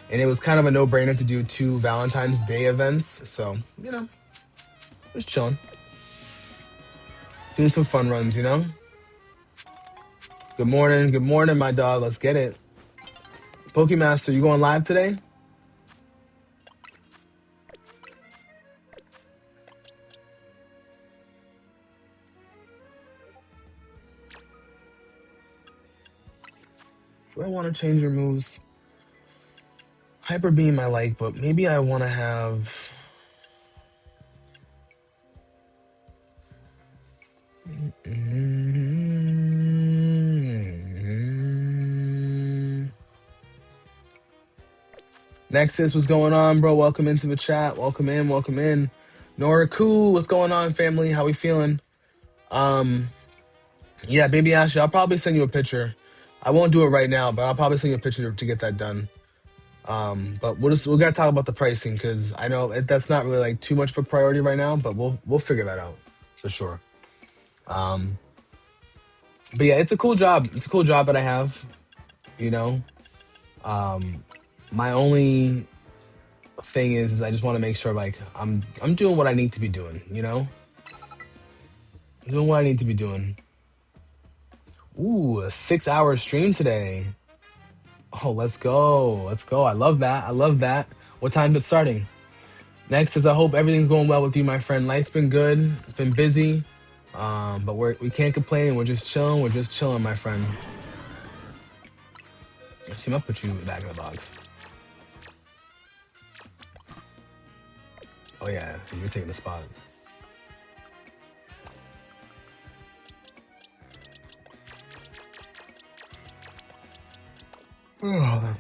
And it was kind of a no-brainer to do 2 Valentine's Day events. So, you know, just chilling. Doing some fun runs, you know? Good morning, my dog. Let's get it. Pokemaster, you going live today? Do I want to change your moves? Hyper Beam I like, but maybe I want to have... Nexus, what's going on, bro? Welcome into the chat. Welcome in, welcome in. Noraku, what's going on, family? How we feeling? Yeah, Baby Ashley, I'll probably send you a picture. I won't do it right now, but I'll probably send you a picture to get that done. But we gotta talk about the pricing because I know that's not really like too much of a priority right now, but we'll figure that out for sure. But yeah, it's a cool job. It's a cool job that I have. You know, my only thing is I just want to make sure like I'm doing what I need to be doing. You know, doing what I need to be doing. Ooh, a 6-hour stream today. Oh, let's go. Let's go. I love that. I love that. What time is it starting? Next is I hope everything's going well with you, my friend. Life's been good. It's been busy. But we can't complain. We're just chilling. We're just chilling, my friend. I see, I'm gonna put you back in the box. Oh yeah, you're taking the spot. Oh.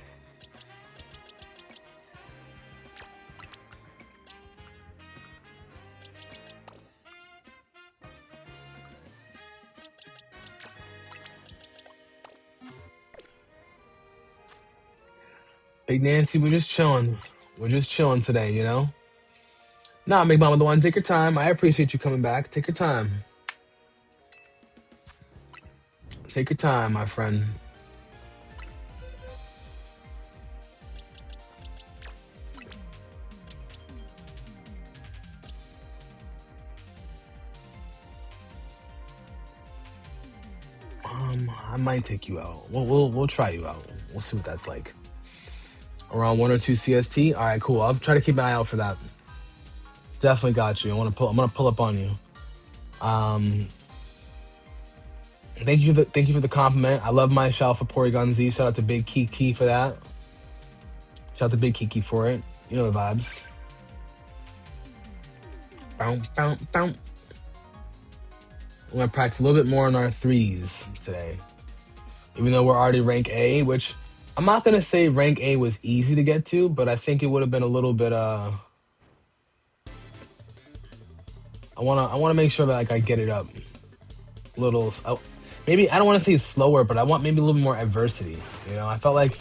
Big Nancy, we're just chilling. We're just chilling today, you know? Nah, Big Mama the One, take your time. I appreciate you coming back. Take your time. Take your time, my friend. I might take you out. We'll try you out. We'll see what that's like. Around 1 or 2 CST. All right, cool. I'll try to keep an eye out for that. Definitely got you. I'm gonna pull up on you. Thank you for the compliment. I love my shout for Porygon Z. Shout out to Big Kiki for that. Shout out to Big Kiki for it. You know the vibes. Bow, bow, bow. We're gonna practice a little bit more on our threes today. Even though we're already rank A, which I'm not gonna say rank A was easy to get to, but I think it would have been a little bit I wanna make sure that like I get it up. Little maybe I don't want to say slower, but I want maybe a little more adversity. You know, I felt like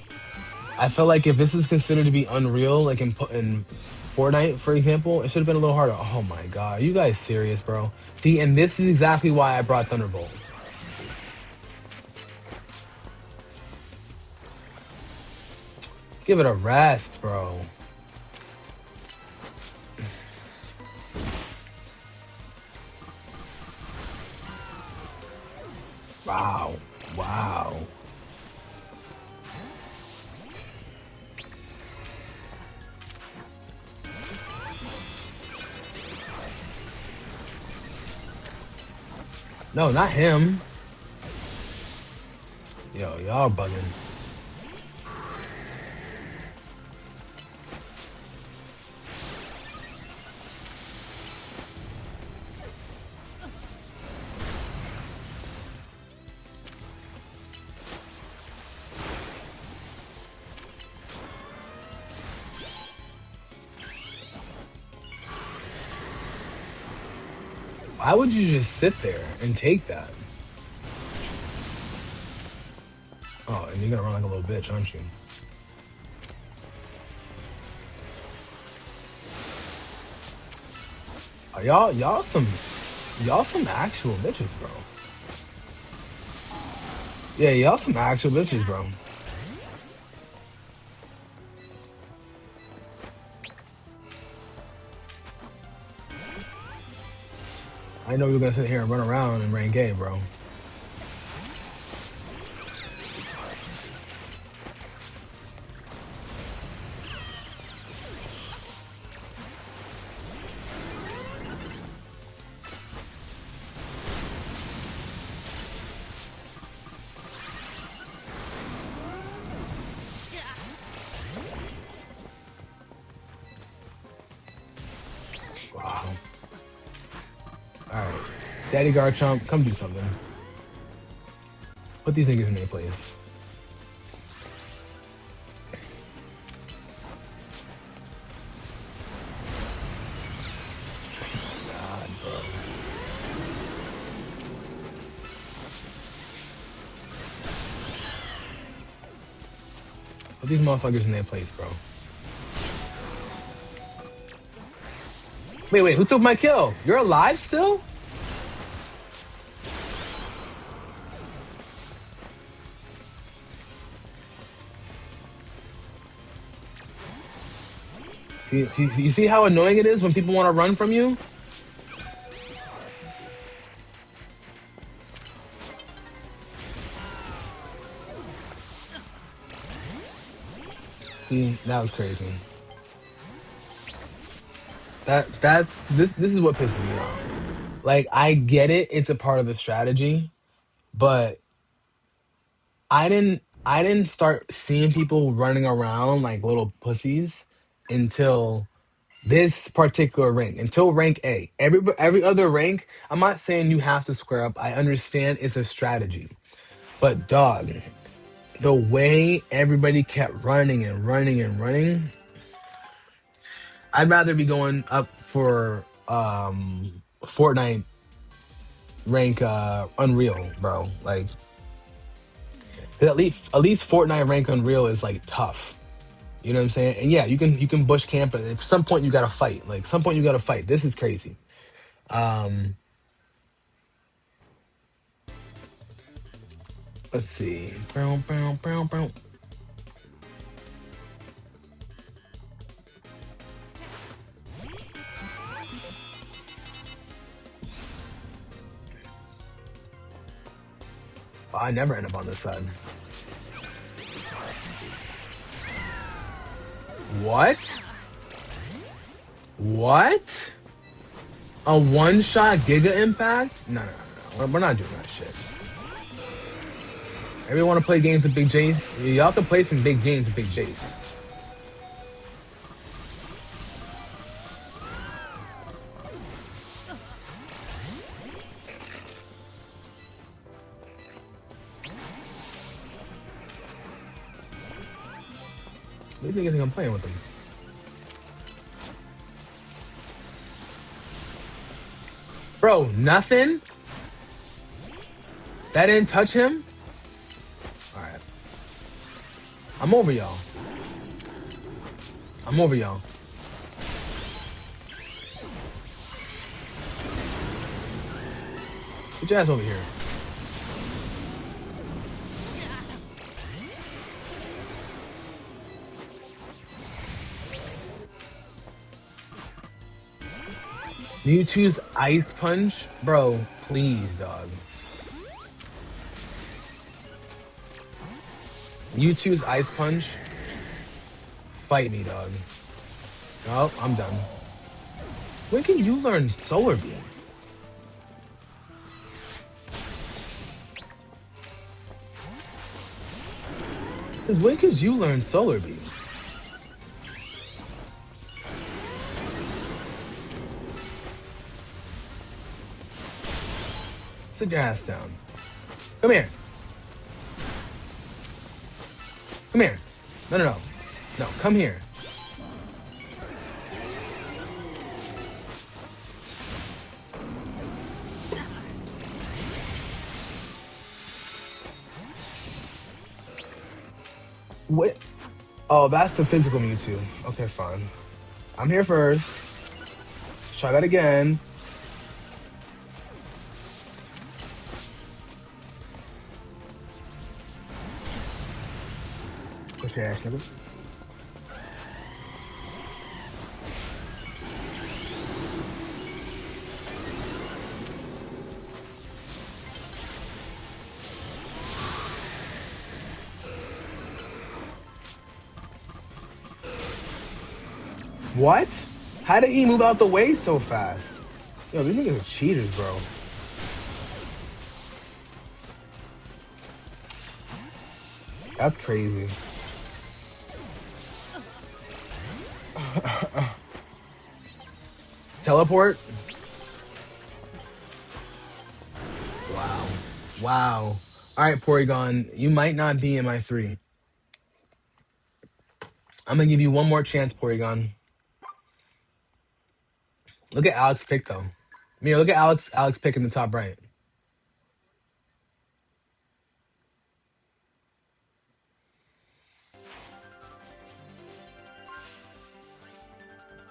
if this is considered to be unreal, like in Fortnite, for example, it should have been a little harder. Oh my god, are you guys serious, bro? See, and this is exactly why I brought Thunderbolt. Give it a rest, bro. Wow. Wow. No, not him. Yo, y'all bugging. Why would you just sit there and take that? Oh, and you're gonna run like a little bitch, aren't you? Y'all some actual bitches, bro. Yeah, y'all some actual bitches, bro. I know you're gonna sit here and run around and rank A, bro. Wow. Alright. Daddy Garchomp, come do something. Put these niggas in their place. God, bro. Put these motherfuckers in their place, bro. Wait, who took my kill? You're alive still? You see how annoying it is when people want to run from you? That was crazy. This is what pisses me off. Like I get it, it's a part of the strategy, but I didn't start seeing people running around like little pussies until this particular rank, until rank A. Every other rank, I'm not saying you have to square up. I understand it's a strategy. But dog, the way everybody kept running and running and running, I'd rather be going up for Fortnite rank Unreal, bro. Like at least Fortnite rank Unreal is like tough. You know what I'm saying? And yeah, you can bush camp, but at some point you gotta fight. Like some point you gotta fight. This is crazy. Um, let's see. Bow, bow, bow, bow. Oh, I never end up on this side. What? What? A one-shot Giga Impact? No. We're not doing that shit. Everyone want to play games with Big Jace? Y'all can play some big games with Big Jace. These niggas ain't playing with them. Bro, nothing? That didn't touch him? Alright. I'm over y'all. I'm over y'all. Get your ass over here. Mewtwo's Ice Punch? Bro, please, dog. Mewtwo's Ice Punch? Fight me, dog. Oh, I'm done. When can you learn Solar Beam? When could you learn Solar Beam? Sit your ass down. Come here. Come here. No, no, no. No, come here. What? Oh, that's the physical Mewtwo. Okay, fine. I'm here first. Let's try that again. Push your ass, nigga. What? How did he move out the way so fast? Yo, these niggas are cheaters, bro. That's crazy. Teleport? Wow. Wow. Alright, Porygon, you might not be in my 3. I'm gonna give you one more chance, Porygon. Look at Alex pick though. Mira, look at Alex pick in the top right.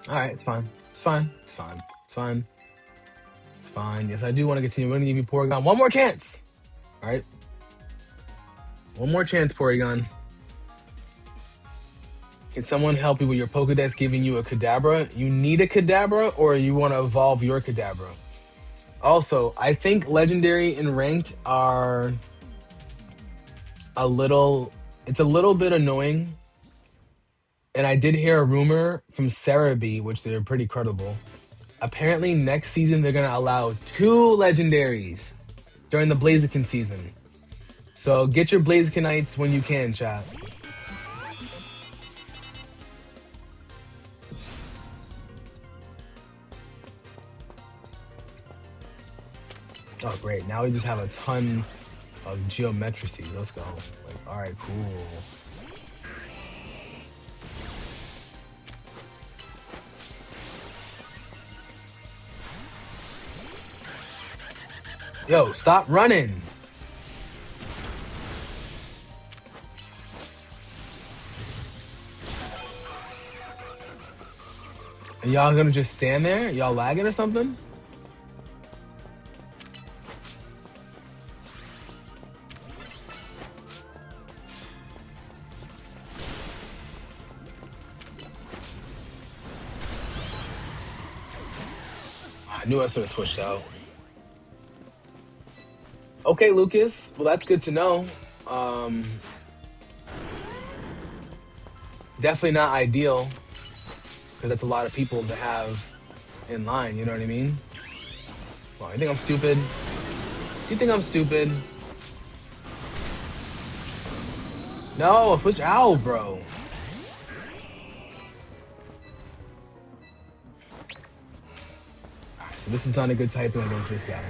Alright, it's fine. It's fine. It's fine. It's fine. It's fine. Yes, I do want to continue. We're gonna give you Porygon. One more chance. Alright. One more chance, Porygon. Can someone help you with your Pokedex giving you a Kadabra? You need a Kadabra or you want to evolve your Kadabra? Also, I think Legendary and Ranked are it's a little bit annoying. And I did hear a rumor from Cerebi, which they're pretty credible. Apparently next season they're going to allow 2 Legendaries during the Blaziken season. So get your Blazikenites when you can, chat. Oh, great. Now we just have a ton of Geometrices. Let's go. Like, all right, cool. Yo, stop running. And y'all gonna just stand there? Y'all lagging or something? I knew I should have switched out. Okay, Lucas. Well, that's good to know. Definitely not ideal, because that's a lot of people to have in line, you know what I mean? Well, you think I'm stupid? You think I'm stupid? No, push owl, bro. So this is not a good typing against this guy.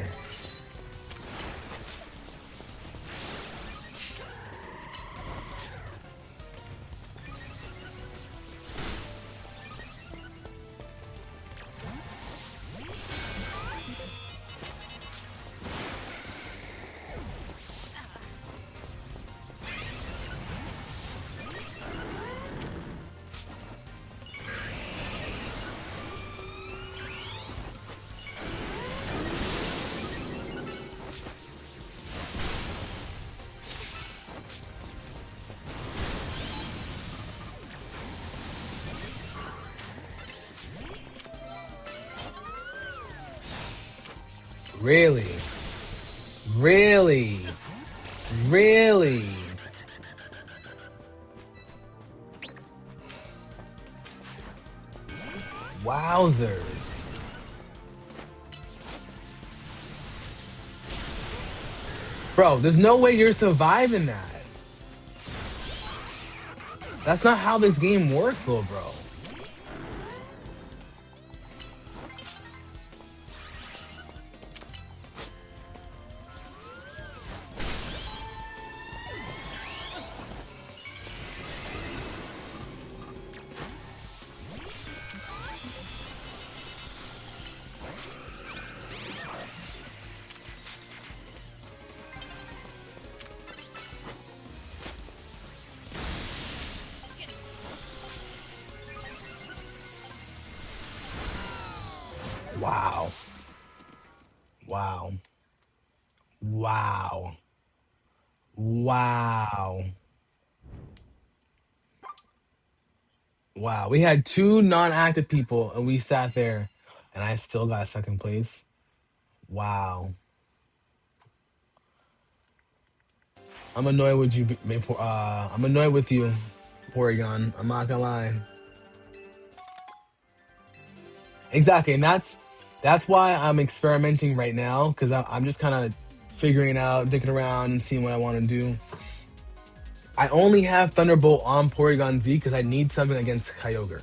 Really? Really? Really? Wowzers. Bro, there's no way you're surviving that. That's not how this game works, little bro. Wow. Wow. Wow. Wow. Wow. We had two non-active people and we sat there and I still got second place. Wow. I'm annoyed with you, I'm annoyed with you, Porygon. I'm not gonna lie. Exactly, and that's why I'm experimenting right now because I'm just kind of figuring out, dicking around, and seeing what I want to do. I only have Thunderbolt on Porygon Z because I need something against Kyogre.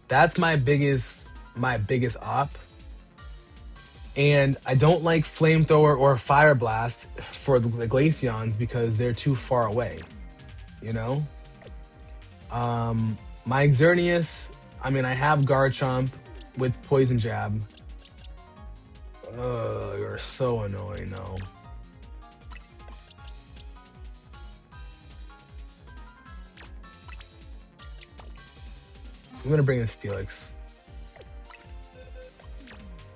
That's my biggest op. And I don't like Flamethrower or Fire Blast for the Glaceons because they're too far away. You know? My Xerneas, I mean, I have Garchomp with Poison Jab. Ugh, you're so annoying, though. I'm gonna bring in Steelix.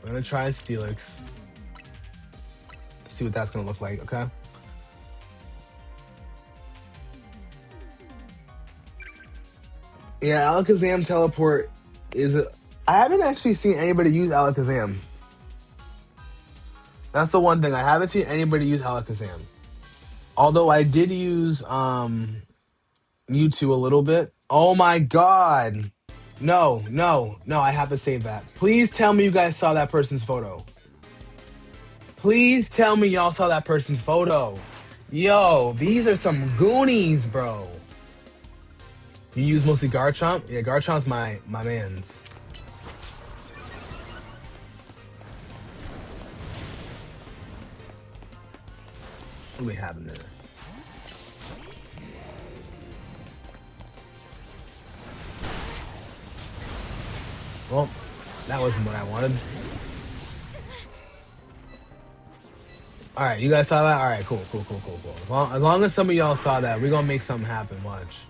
I'm gonna try Steelix. See what that's gonna look like, okay? Yeah, Alakazam teleport I haven't actually seen anybody use Alakazam. That's the one thing. I haven't seen anybody use Alakazam. Although I did use Mewtwo a little bit. Oh my god. No, no, no, I have to save that. Please tell me you guys saw that person's photo. Please tell me y'all saw that person's photo. Yo, these are some Goonies, bro. You use mostly Garchomp? Yeah, Garchomp's my man's. What do we have in there? Well, that wasn't what I wanted. All right, you guys saw that? All right, cool. As long as some of y'all saw that, we're gonna make something happen. Watch.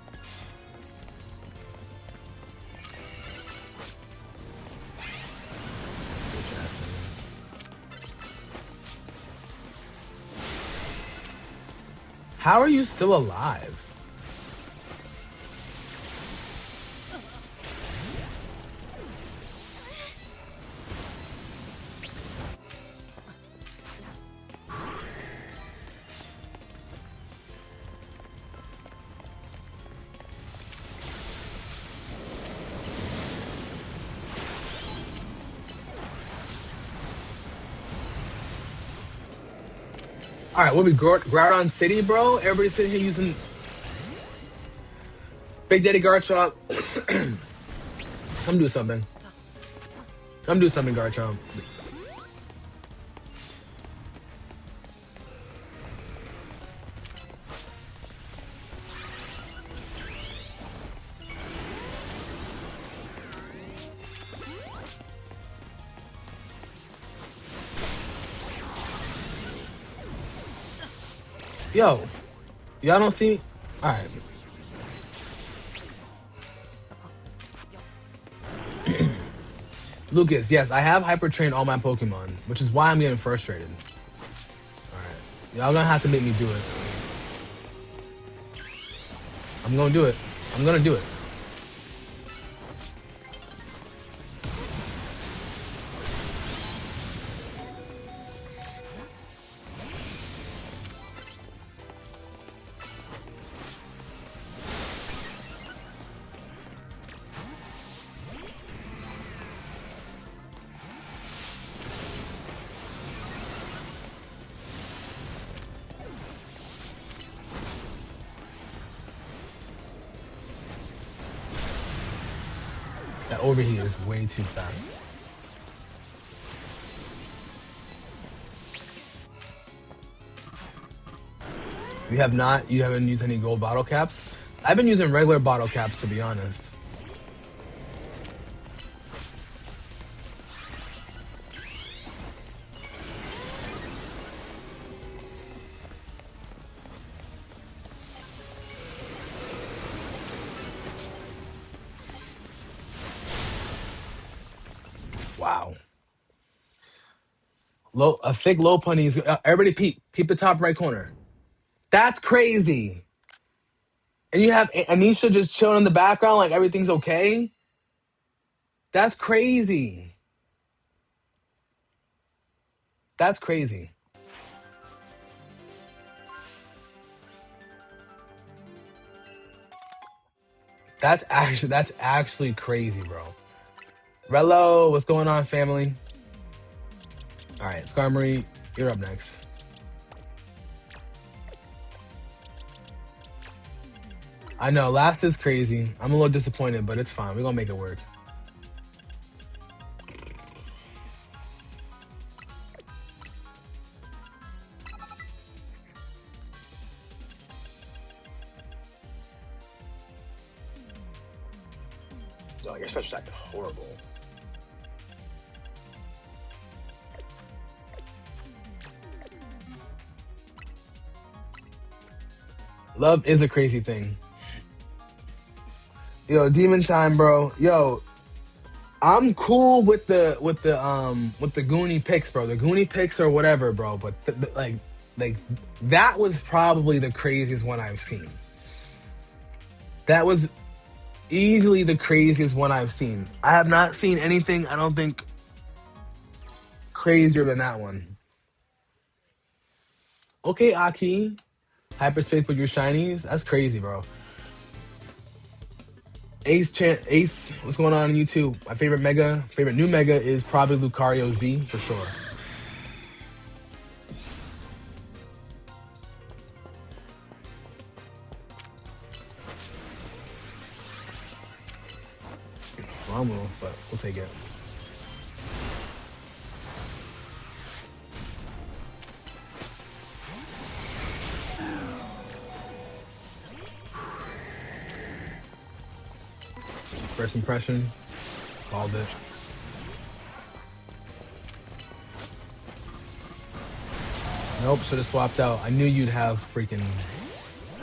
How are you still alive? All right, what we Groudon City, bro? Everybody's sitting here using. Big Daddy Garchomp. Come do something. Come do something, Garchomp. Yo, y'all don't see me? All right. Lucas, yes, I have hyper trained all my Pokemon, which is why I'm getting frustrated. All right, y'all gonna have to make me do it. I'm gonna do it. I'm gonna do it. That overheat is way too fast. You have not? You haven't used any gold bottle caps? I've been using regular bottle caps, to be honest. Wow. A thick low punny is. Everybody peep the top right corner. That's crazy. And you have Anisha just chilling in the background like everything's okay? That's crazy. That's crazy. That's actually crazy, bro. Rello, what's going on, family? All right, Skarmory, you're up next. I know, last is crazy. I'm a little disappointed, but it's fine. We're gonna make it work. Oh, your special attack is horrible. Love is a crazy thing. Yo, Demon Time, bro. Yo, I'm cool with the Goonie picks, bro. The Goonie picks or whatever, bro. But like that was probably the craziest one I've seen. That was easily the craziest one I've seen. I have not seen anything, I don't think, crazier than that one. Okay, Aki. Hyperspace with your shinies? That's crazy, bro. Ace, what's going on YouTube? My favorite new mega is probably Lucario Z for sure. Wrong move, but we'll take it. First impression, called it. Nope, should have swapped out. I knew you'd have freaking.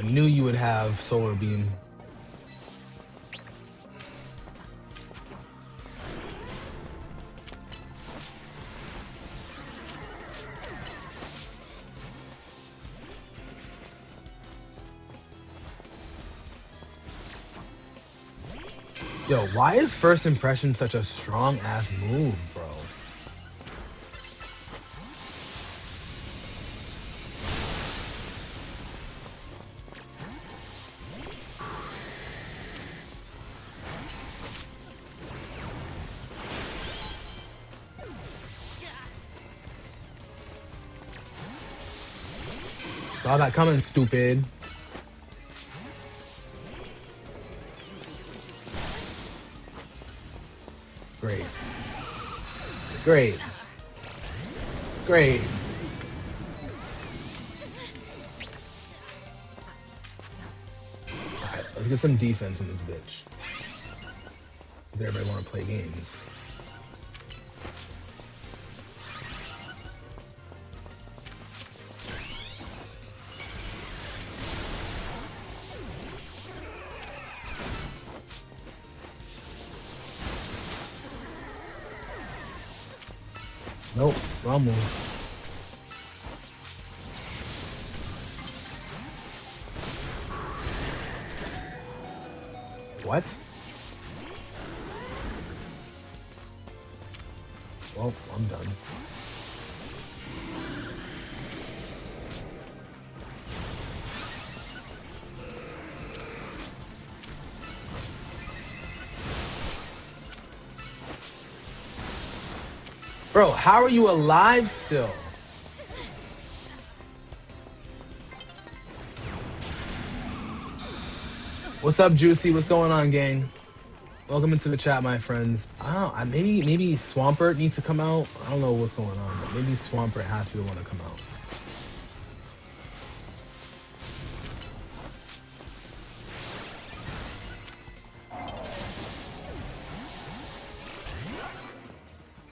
I knew you would have Solar Beam. Yo, why is first impression such a strong ass move, bro? Saw that coming, stupid. Great. Great. Alright, let's get some defense in this bitch. Does everybody want to play games? Nope, wrong move. What? Well, I'm done. Bro, how are you alive still? What's up, Juicy? What's going on, gang? Welcome into the chat, my friends. I don't know. Maybe Swampert needs to come out. I don't know what's going on, but maybe Swampert has to be the one to come out.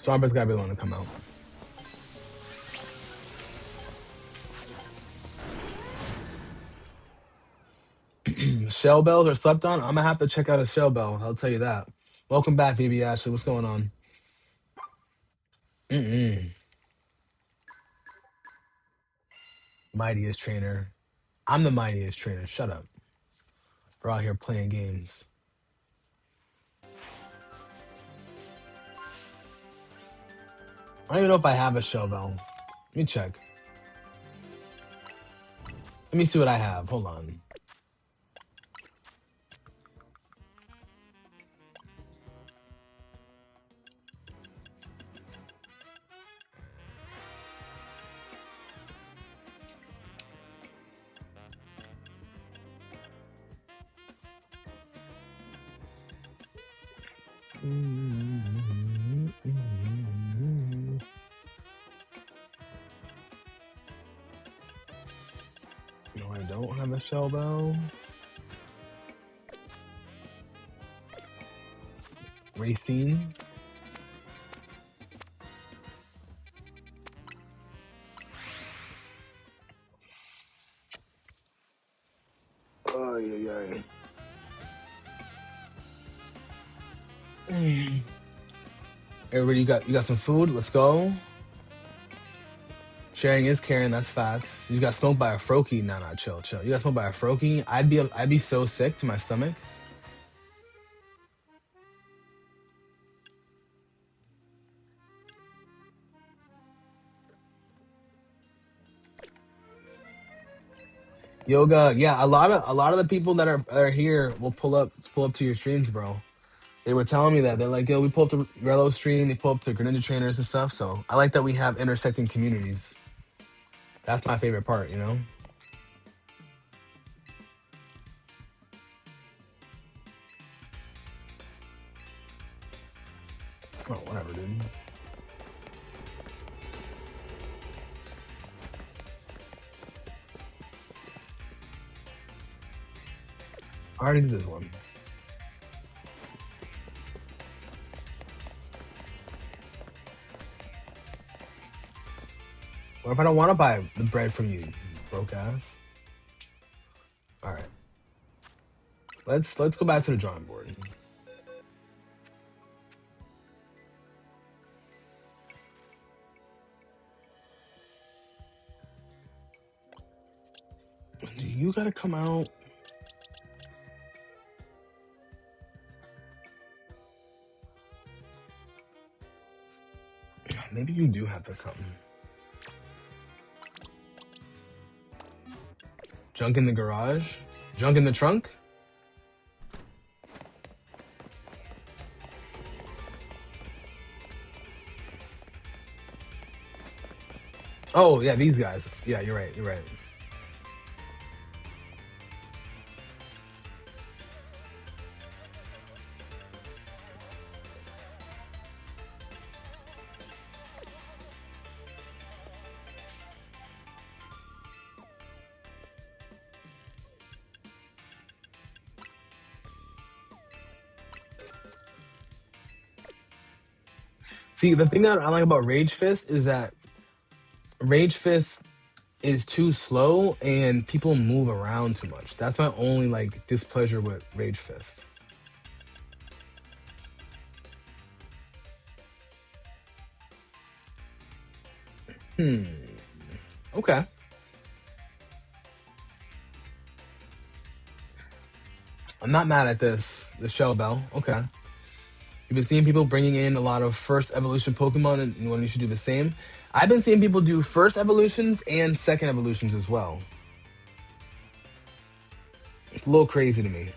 Swampert's gotta be the one to come out. Shell bells are slept on? I'm gonna have to check out a shell bell. I'll tell you that. Welcome back, BB Ashley. What's going on? Mightiest trainer. I'm the mightiest trainer. Shut up. We're out here playing games. I don't even know if I have a shell bell. Let me check. Let me see what I have. Hold on. No, I don't have a shell bell. Racine. Oh yeah. Everybody, you got some food? Let's go. Sharing is caring. That's facts. You got smoked by a Froakie. Nah, chill. You got smoked by a Froakie. I'd be so sick to my stomach. Yoga, yeah. A lot of the people that are here will pull up to your streams, bro. They were telling me that they're like, yo, we pull up to Rello stream, they pull up to Greninja trainers and stuff. So I like that we have intersecting communities. That's my favorite part, you know. Oh, whatever, dude. I already did this one. What if I don't want to buy the bread from you, broke ass? All right. Let's go back to the drawing board. Do you gotta come out? Maybe you do have to come. Junk in the garage? Junk in the trunk? Oh, yeah, these guys. Yeah, you're right. See, the thing that I like about Rage Fist is that Rage Fist is too slow and people move around too much. That's my only like displeasure with Rage Fist. Hmm. Okay. I'm not mad at this. The Shell Bell. Okay. You've been seeing people bringing in a lot of first evolution Pokemon, and you want you should do the same. I've been seeing people do first evolutions and second evolutions as well. It's a little crazy to me.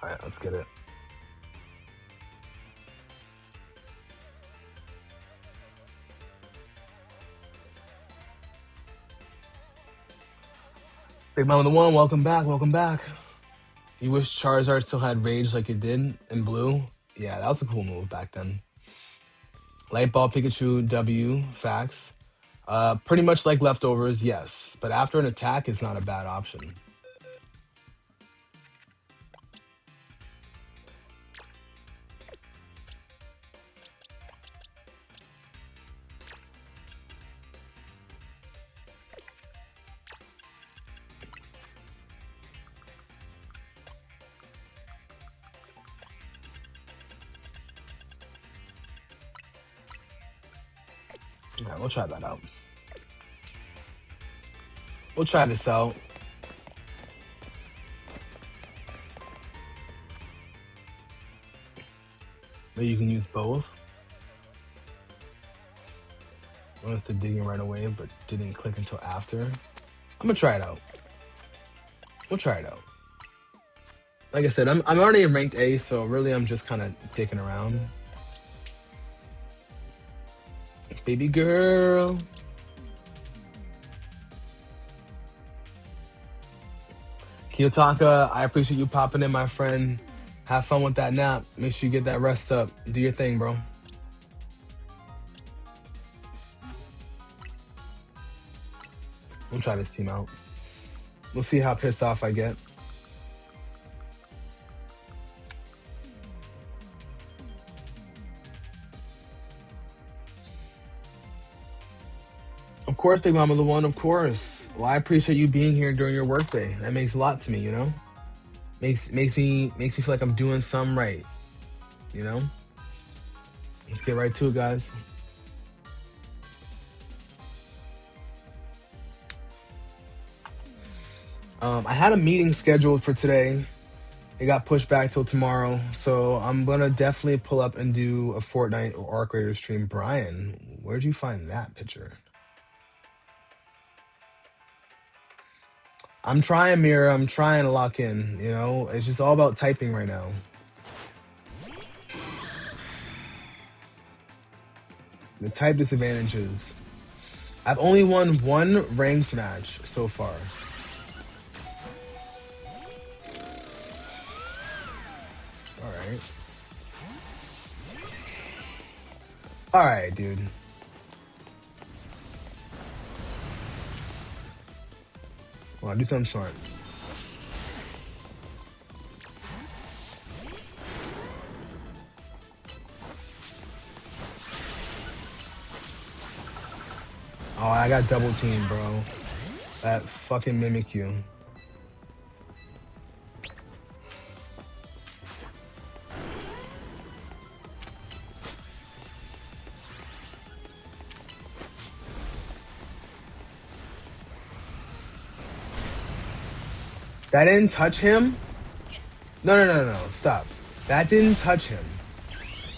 All right, let's get it. Big Mama the One, welcome back, welcome back. You wish Charizard still had Rage like it did in blue? Yeah, that was a cool move back then. Light Ball Pikachu W, facts. Pretty much like leftovers, yes. But after an attack, it's not a bad option. Yeah, we'll try that out. We'll try this out. Maybe you can use both. I wanted to dig in right away, but didn't click until after. I'm gonna try it out. We'll try it out. Like I said, I'm already in ranked A, so really I'm just kind of dicking around. Baby girl. Kiyotaka, I appreciate you popping in, my friend. Have fun with that nap. Make sure you get that rest up. Do your thing, bro. We'll try this team out. We'll see how pissed off I get. Of course, Big Mama the One, of course. Well, I appreciate you being here during your workday. That makes a lot to me, you know? Makes me feel like I'm doing something right. You know? Let's get right to it, guys. I had a meeting scheduled for today. It got pushed back till tomorrow, so I'm gonna definitely pull up and do a Fortnite or Arc Raiders stream. Brian, where'd you find that picture? I'm trying, Mira. I'm trying to lock in. You know, it's just all about typing right now. The type disadvantages. I've only won one ranked match so far. All right. All right, dude. Well, do something smart. Oh, I got double teamed, bro. That fucking Mimikyu. That didn't touch him. No, no, no, no, no. Stop. That didn't touch him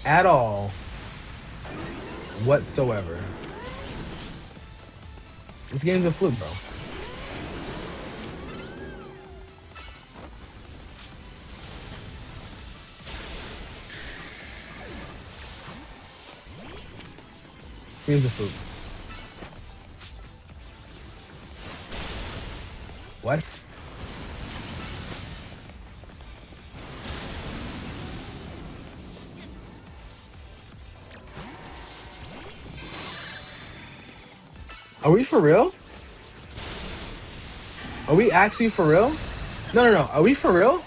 at all whatsoever. This game's a fluke, bro. Game's a fluke. What? Are we for real? Are we actually for real? No, no, no. Are we for real?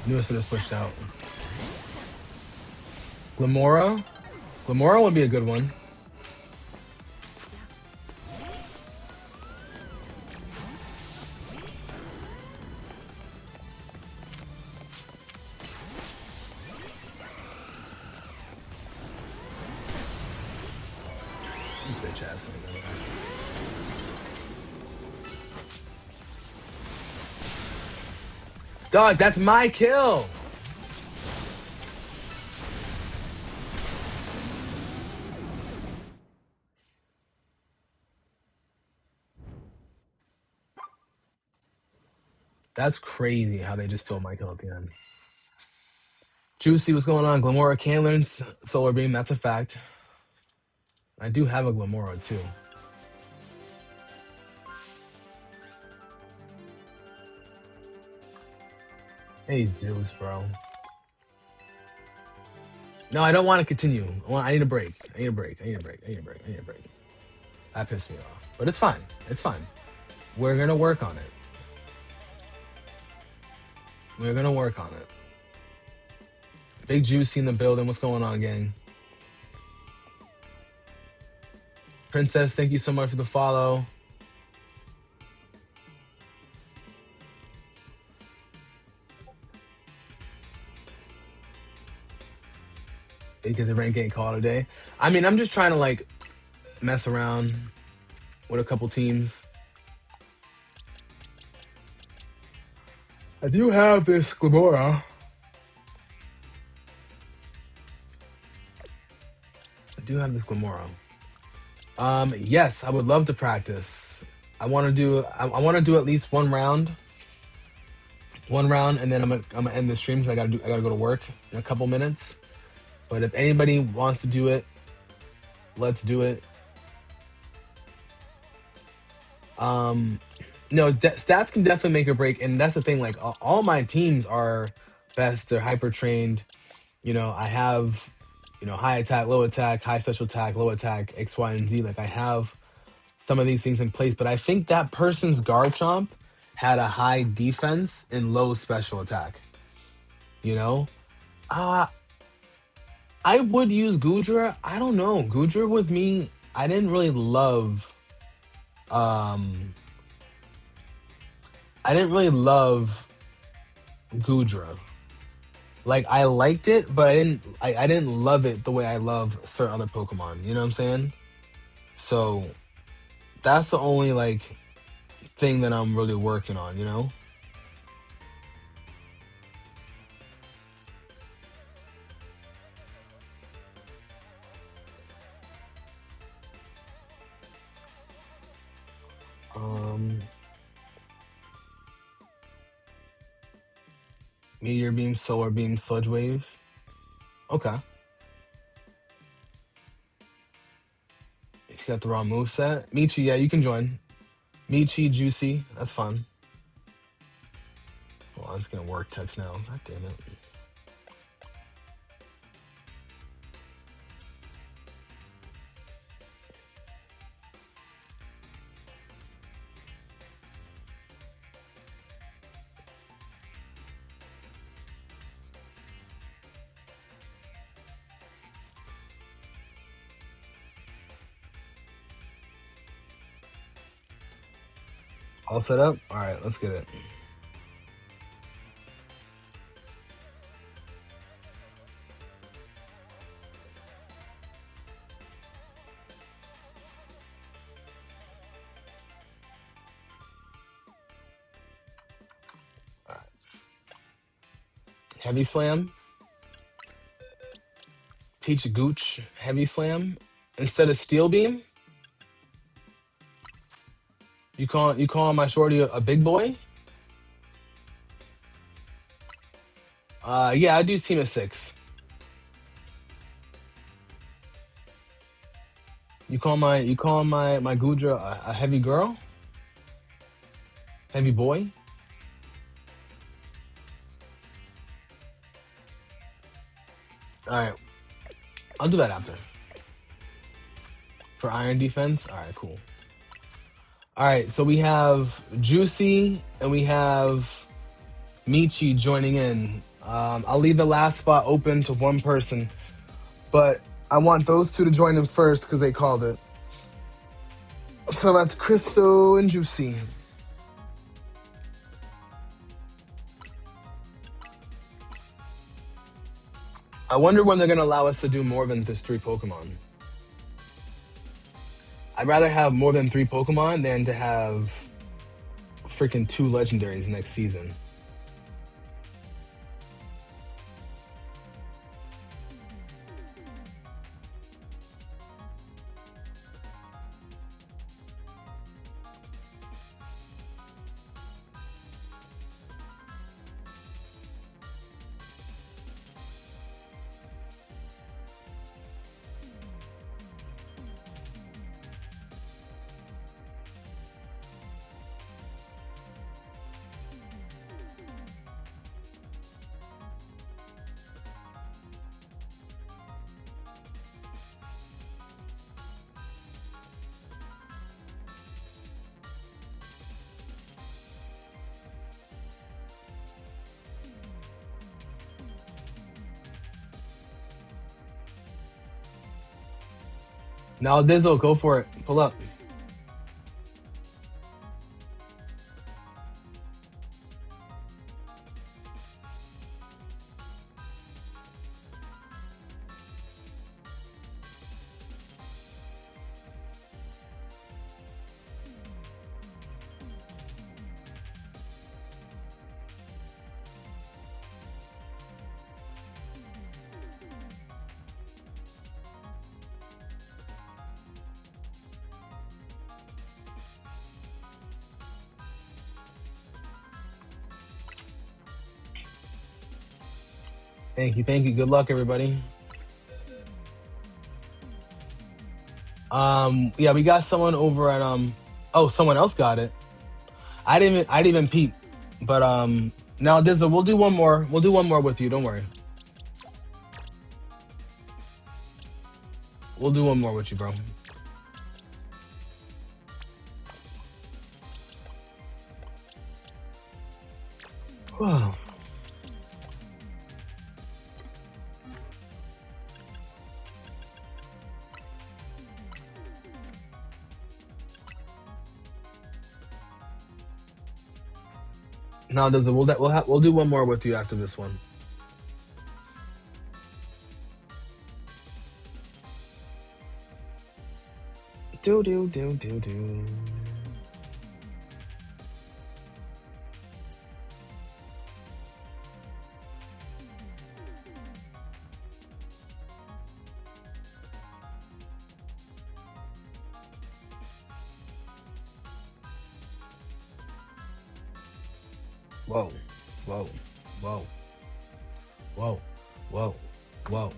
Knew I should have switched out. Glamora? Glamora would be a good one. Bitch ass nigga. Dog, that's my kill. That's crazy how they just stole my kill at the end. Juicy, what's going on? Glamora can learn Solar Beam, that's a fact. I do have a Glamora too. Hey Zeus, bro. No, I don't want to continue. I need a break. I need a break. I need a break. I need a break. I need a break. That pissed me off. But it's fine. It's fine. We're gonna work on it. We're gonna work on it. Big Juicy in the building. What's going on, gang? Princess, thank you so much for the follow. Because the rank ain't called today. I mean, I'm just trying to like mess around with a couple teams. I do have this Glamora. Yes, I would love to practice. I want to do at least one round, and then I'm gonna end the stream because I gotta go to work in a couple minutes. But if anybody wants to do it, let's do it. Stats can definitely make a break, and that's the thing. Like all my teams are best. They're hyper trained. You know, I have, high attack, low attack, high special attack, low attack, X, Y, and Z. Like I have some of these things in place, but I think that person's Garchomp had a high defense and low special attack. I would use Goodra. I don't know. Goodra with me, I didn't really love. I didn't really love Goodra. Like I liked it, but I didn't love it the way I love certain other Pokemon. You know what I'm saying? So that's the only like thing that I'm really working on. Meteor Beam, Solar Beam, Sludge Wave. Okay. She got the wrong moveset. Michi, yeah, you can join. Michi, Juicy, that's fun. Hold on, it's gonna work text now. God damn it. All set up? All right, let's get it. All right. Heavy slam. Teach Gooch heavy slam instead of steel beam. You calling my shorty a big boy? Yeah, I do team of 6. You calling my Gudra a heavy girl? Heavy boy? All right, I'll do that after. For iron defense? All right, cool. All right, so we have Juicy and we have Michi joining in. I'll leave the last spot open to one person, but I want those two to join in first because they called it. So that's Crystal and Juicy. I wonder when they're going to allow us to do more than just 3 Pokemon. I'd rather have more than 3 Pokemon than to have freaking 2 legendaries next season. Now, Dizzle, go for it. Pull up. Thank you, thank you. Good luck, everybody. Yeah, we got someone over at oh, someone else got it. I didn't even peep. But now Dizzle, we'll do one more. We'll do one more with you, don't worry. We'll do one more with you, bro. Wow. Now Dizzle, we'll do one more with you after this one. Do do do do do. Whoa, whoa, whoa, whoa, whoa, whoa.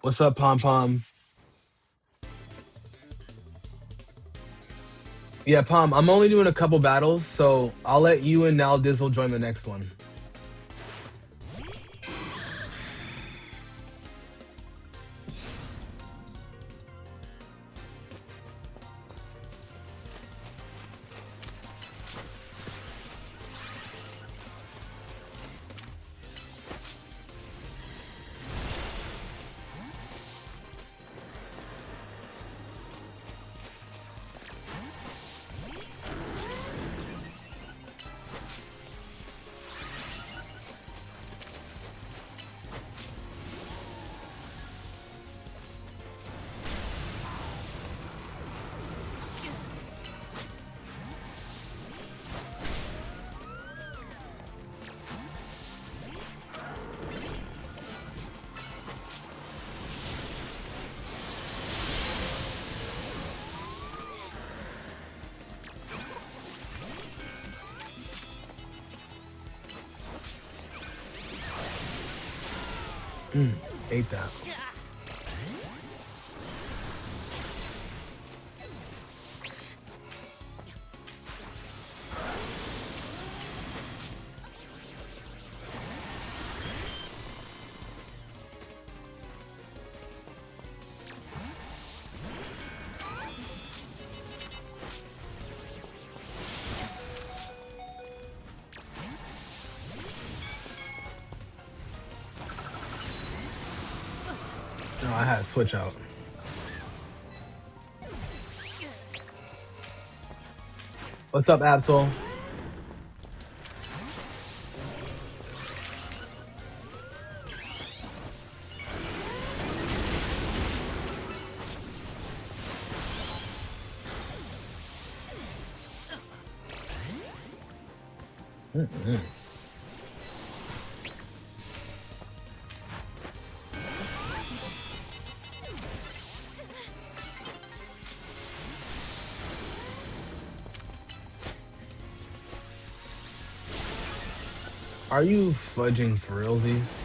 What's up, Pom Pom? Yeah, Pom, I'm only doing a couple battles, so I'll let you and Nal Dizzle join the next one. Ate that. No, I had to switch out. What's up, Absol? Are you fudging for realsies?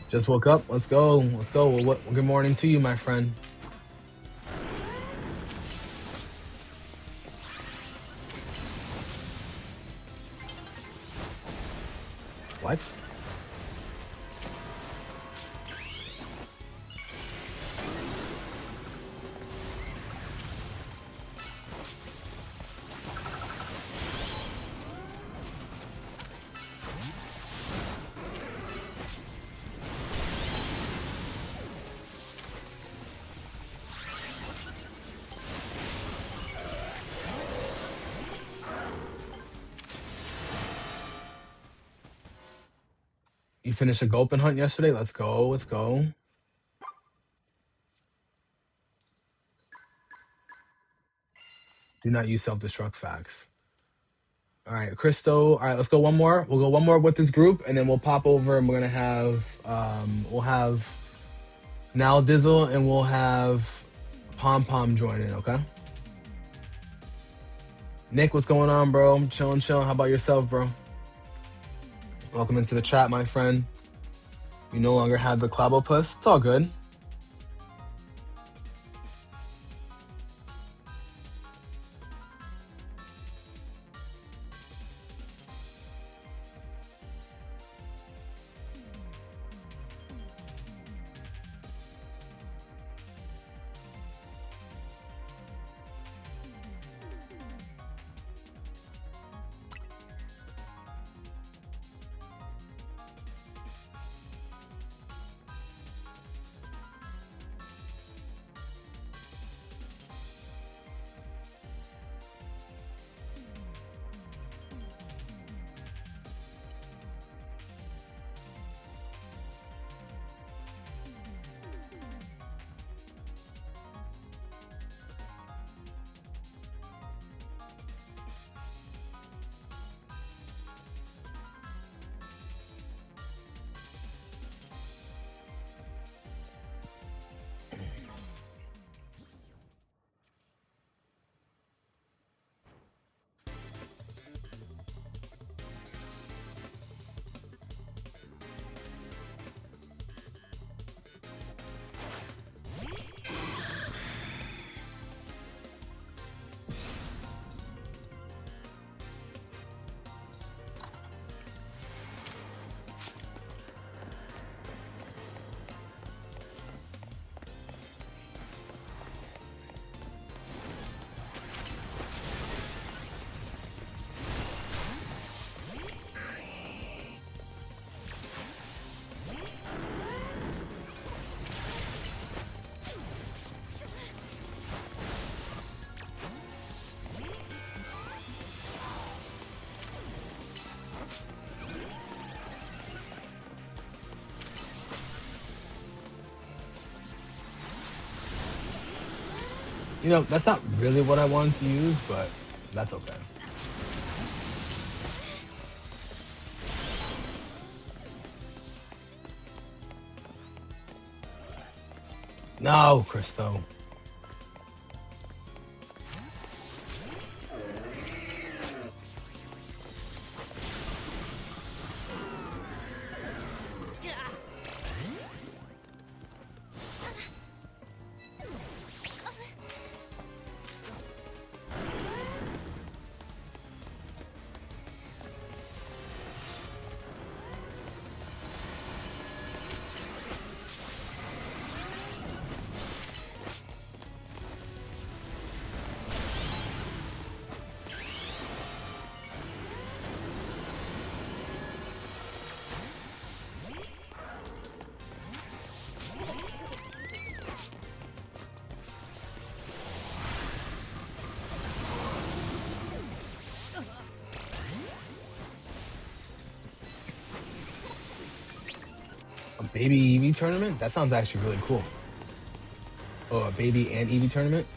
Just woke up. Let's go. Let's go. Well, good morning to you, my friend. What? You finished a Gulpin hunt yesterday? Let's go. Let's go. Do not use self-destruct facts. All right, Christo. All right, let's go one more. We'll go one more with this group, and then we'll pop over and we're gonna have we'll have Nal Dizzle and we'll have Pom Pom join in, okay? Nick, what's going on, bro? I'm chilling. How about yourself, bro? Welcome into the chat, my friend. You no longer have the Clobopus. It's all good. You know, that's not really what I wanted to use, but that's okay. No, Christo. A baby EV tournament? That sounds actually really cool. Oh, a baby and EV tournament?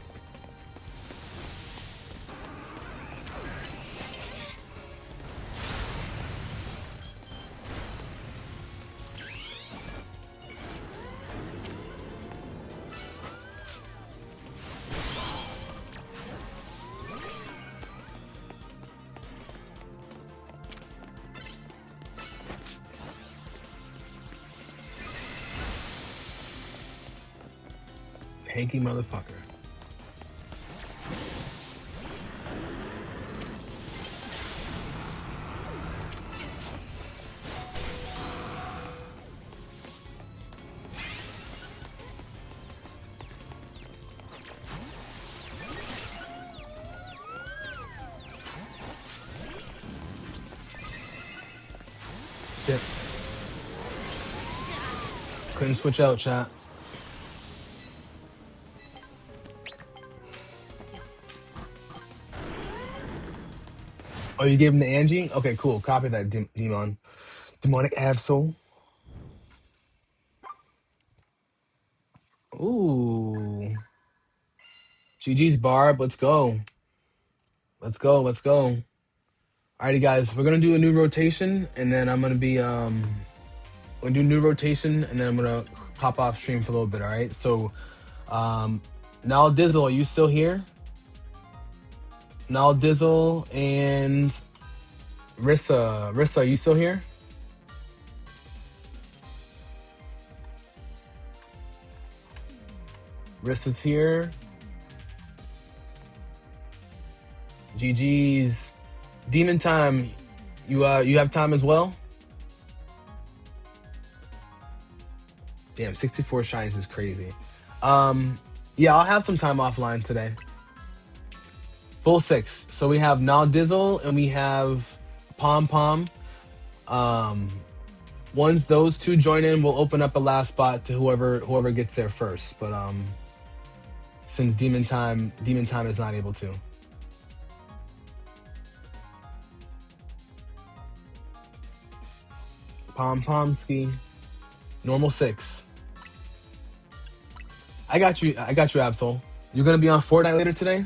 Tanky motherfucker. Shit. Couldn't switch out, chat. Oh, you gave him the Angie? Okay, cool. Copy that, Demon. Demonic Absol. Ooh. GG's Barb. Let's go. Let's go. Let's go. Alrighty, guys. We're gonna do a new rotation, and then I'm gonna be we'll do new rotation, and then I'm gonna pop off stream for a little bit. All right. So, now Dizzle, are you still here? Now Dizzle and Rissa. Rissa, are you still here? Rissa's here. GG's. Demon Time, you have time as well? Damn, 64 shinies is crazy. Yeah, I'll have some time offline today. Full 6. So we have Now Dizzle and we have Pom Pom. Once those two join in, we'll open up a last spot to whoever gets there first. But since Demon Time is not able to. Pom Pomski. Normal 6. I got you, Absol. You're gonna be on Fortnite later today?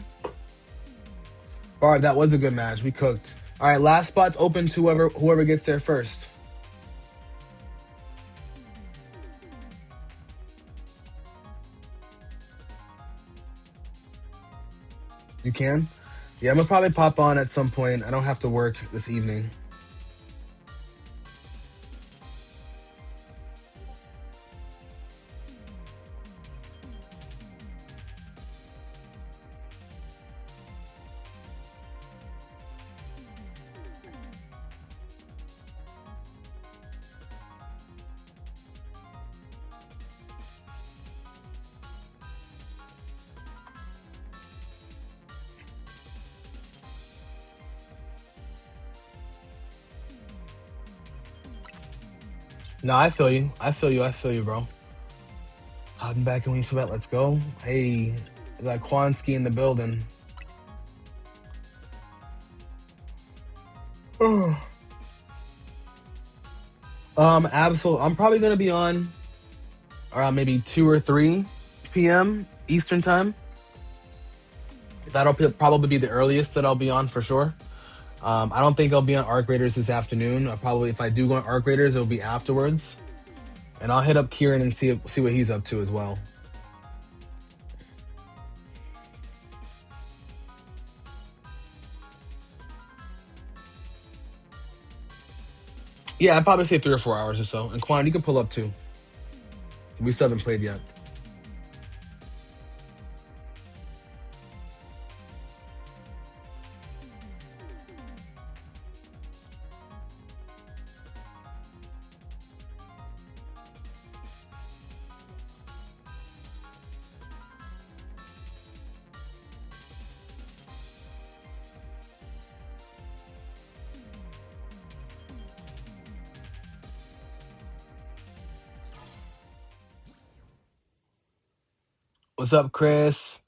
Alright, that was a good match. We cooked. Alright, last spot's open to whoever gets there first. You can? Yeah, I'm gonna probably pop on at some point. I don't have to work this evening. No, I feel you. I feel you, bro. Hopping back in when you sweat. Let's go. Hey, we got Kwanski in the building. Absol, I'm probably gonna be on around maybe 2 or 3 p.m. Eastern time. Probably be the earliest that I'll be on for sure. I don't think I'll be on Arc Raiders this afternoon. I'll probably, if I do go on Arc Raiders, it'll be afterwards, and I'll hit up Kieran and see what he's up to as well. Yeah, I'd probably say 3 or 4 hours or so. And Quan, you can pull up too. We still haven't played yet. What's up, Chris?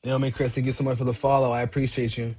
Naomi, Chris, thank you so much for the follow. I appreciate you.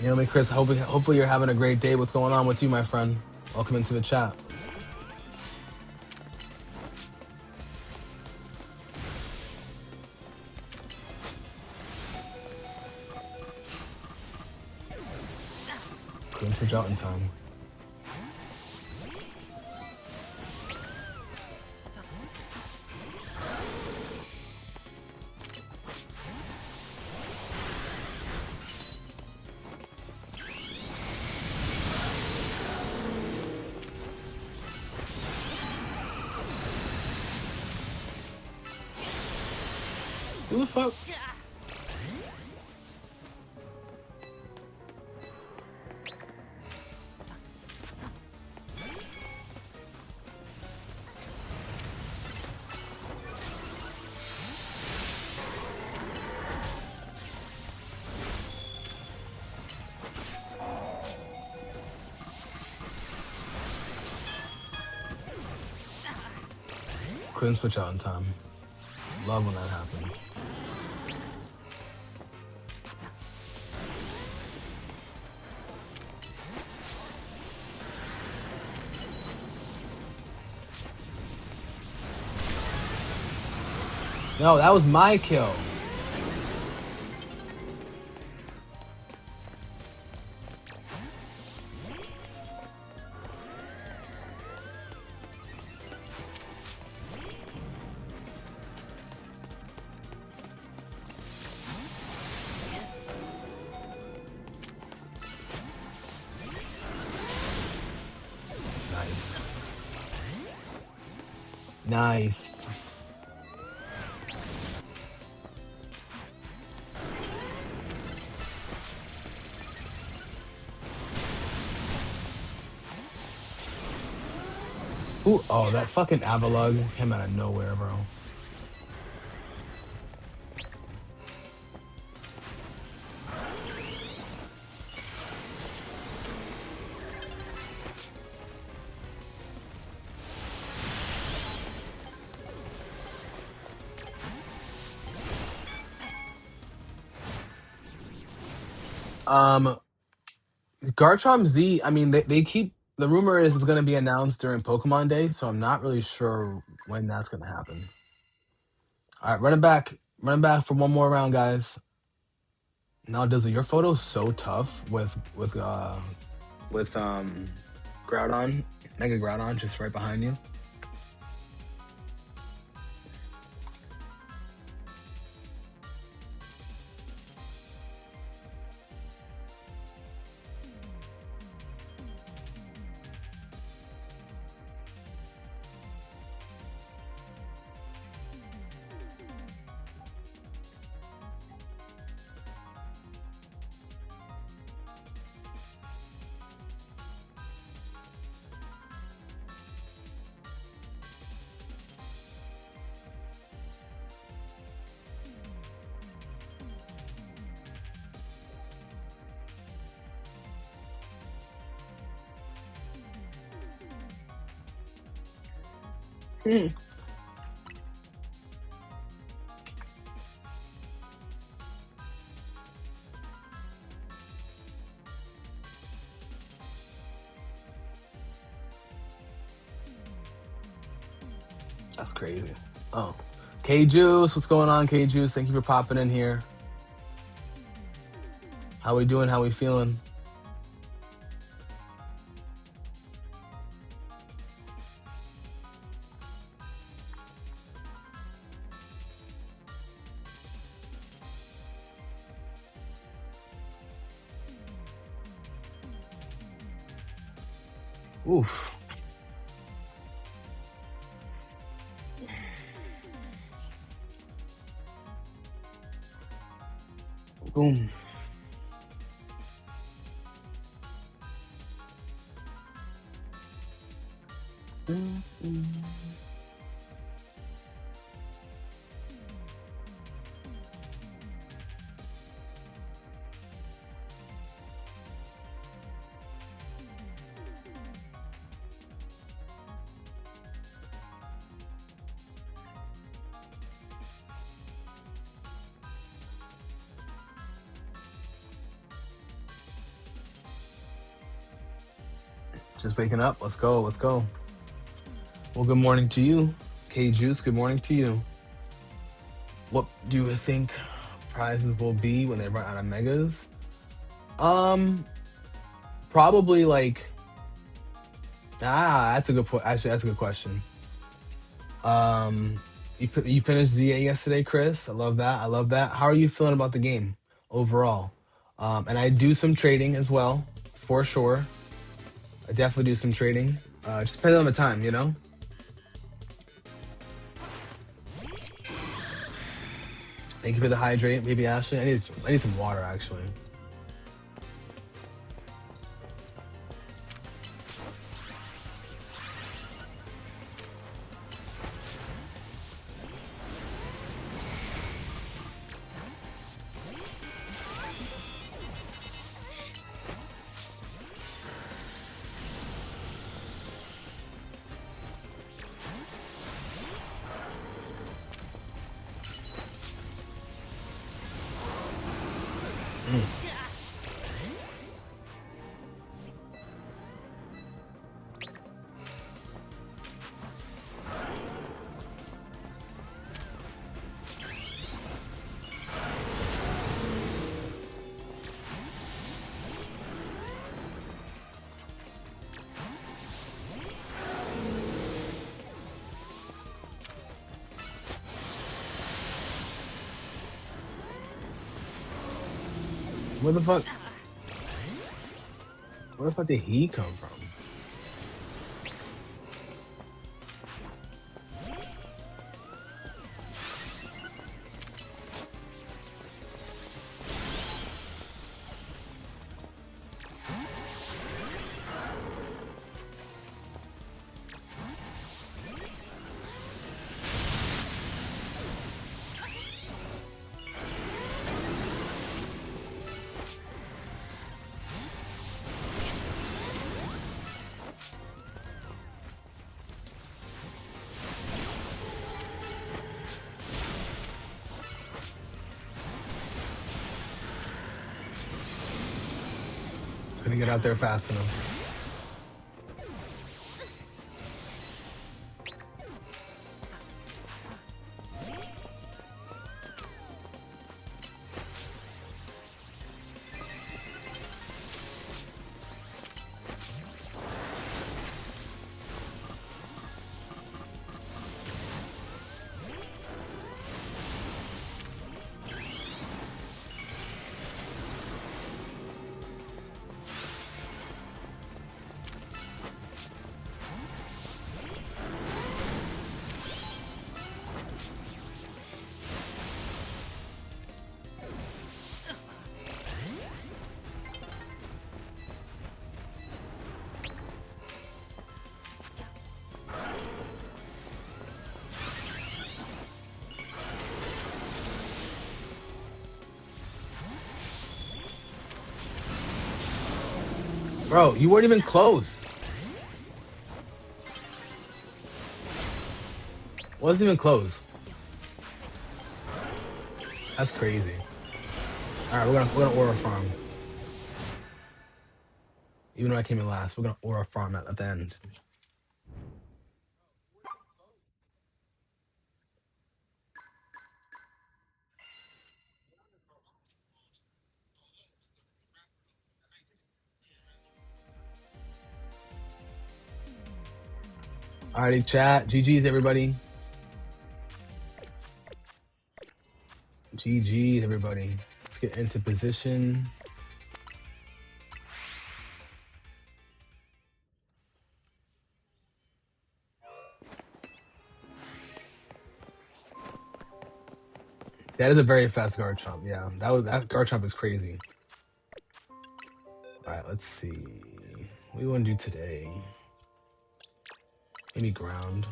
Naomi, Chris, hopefully you're having a great day. What's going on with you, my friend? Welcome into the chat. Queen for Jotunheim. Who the fuck? Queen for Jotunheim. Love when that happens. No, that was my kill. Nice. Nice. Ooh, oh, that fucking Avalug came out of nowhere, bro. Garchomp Z, I mean, they keep, the rumor is it's going to be announced during Pokemon Day, so I'm not really sure when that's going to happen. All right, running back for one more round, guys. Now, Dizzle, your photo's so tough with Groudon, Mega Groudon, just right behind you. Hmm. That's crazy. Oh, K Juice, what's going on, K Juice? Thank you for popping in here. How we doing? How we feeling? Oof. Boom. Just waking up. Let's go. Let's go. Well, good morning to you, K Juice. Good morning to you. What do you think prizes will be when they run out of megas? Um, Probably like that's a good point. Actually, that's a good question. Um, you finished ZA yesterday, Chris. I love that. I love that. How are you feeling about the game overall? And I do some trading as well, for sure. I definitely do some trading. Just depending on the time, you know. Thank you for the hydrate, baby Ashley. I need some water actually. Mm. Where the fuck? Where the fuck did he come from? Couldn't get out there fast enough. Bro, you weren't even close. Wasn't even close. That's crazy. All right, we're gonna order a farm. Even though I came in last, we're gonna order a farm at the end. Alrighty, chat. GG's, everybody. GG's, everybody. Let's get into position. That is a very fast Garchomp. Yeah, that Garchomp is crazy. All right, let's see. What do you want to do today? Maybe ground.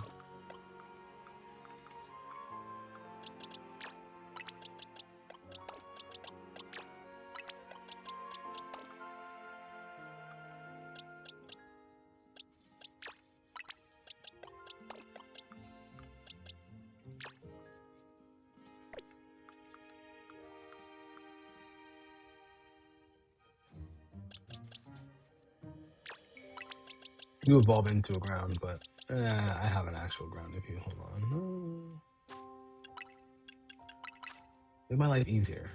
You evolve into a ground, but I have an actual ground if you hold on. Make my life easier.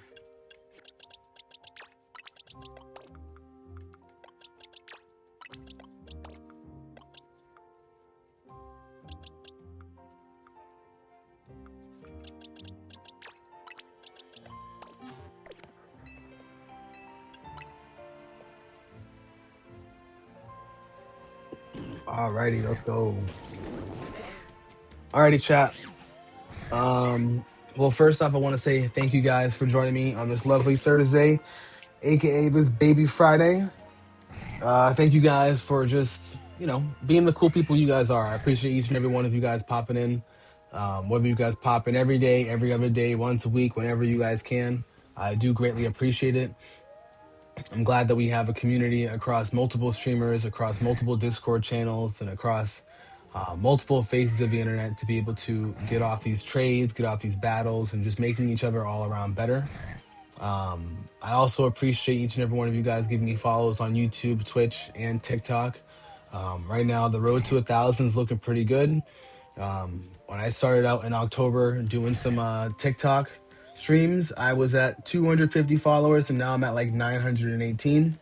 Alrighty, let's go. Alrighty, chat. Well, first off, I want to say thank you guys for joining me on this lovely Thursday, aka this baby Friday. Thank you guys for just, being the cool people you guys are. I appreciate each and every one of you guys popping in. Whether you guys pop in every day, every other day, once a week, whenever you guys can. I do greatly appreciate it. I'm glad that we have a community across multiple streamers, across multiple Discord channels, and across multiple faces of the internet to be able to get off these trades, get off these battles, and just making each other all around better. I also appreciate each and every one of you guys giving me follows on YouTube, Twitch, and TikTok. Right now, the road to 1,000 is looking pretty good. When I started out in October doing some TikTok streams, I was at 250 followers, and now I'm at like 918.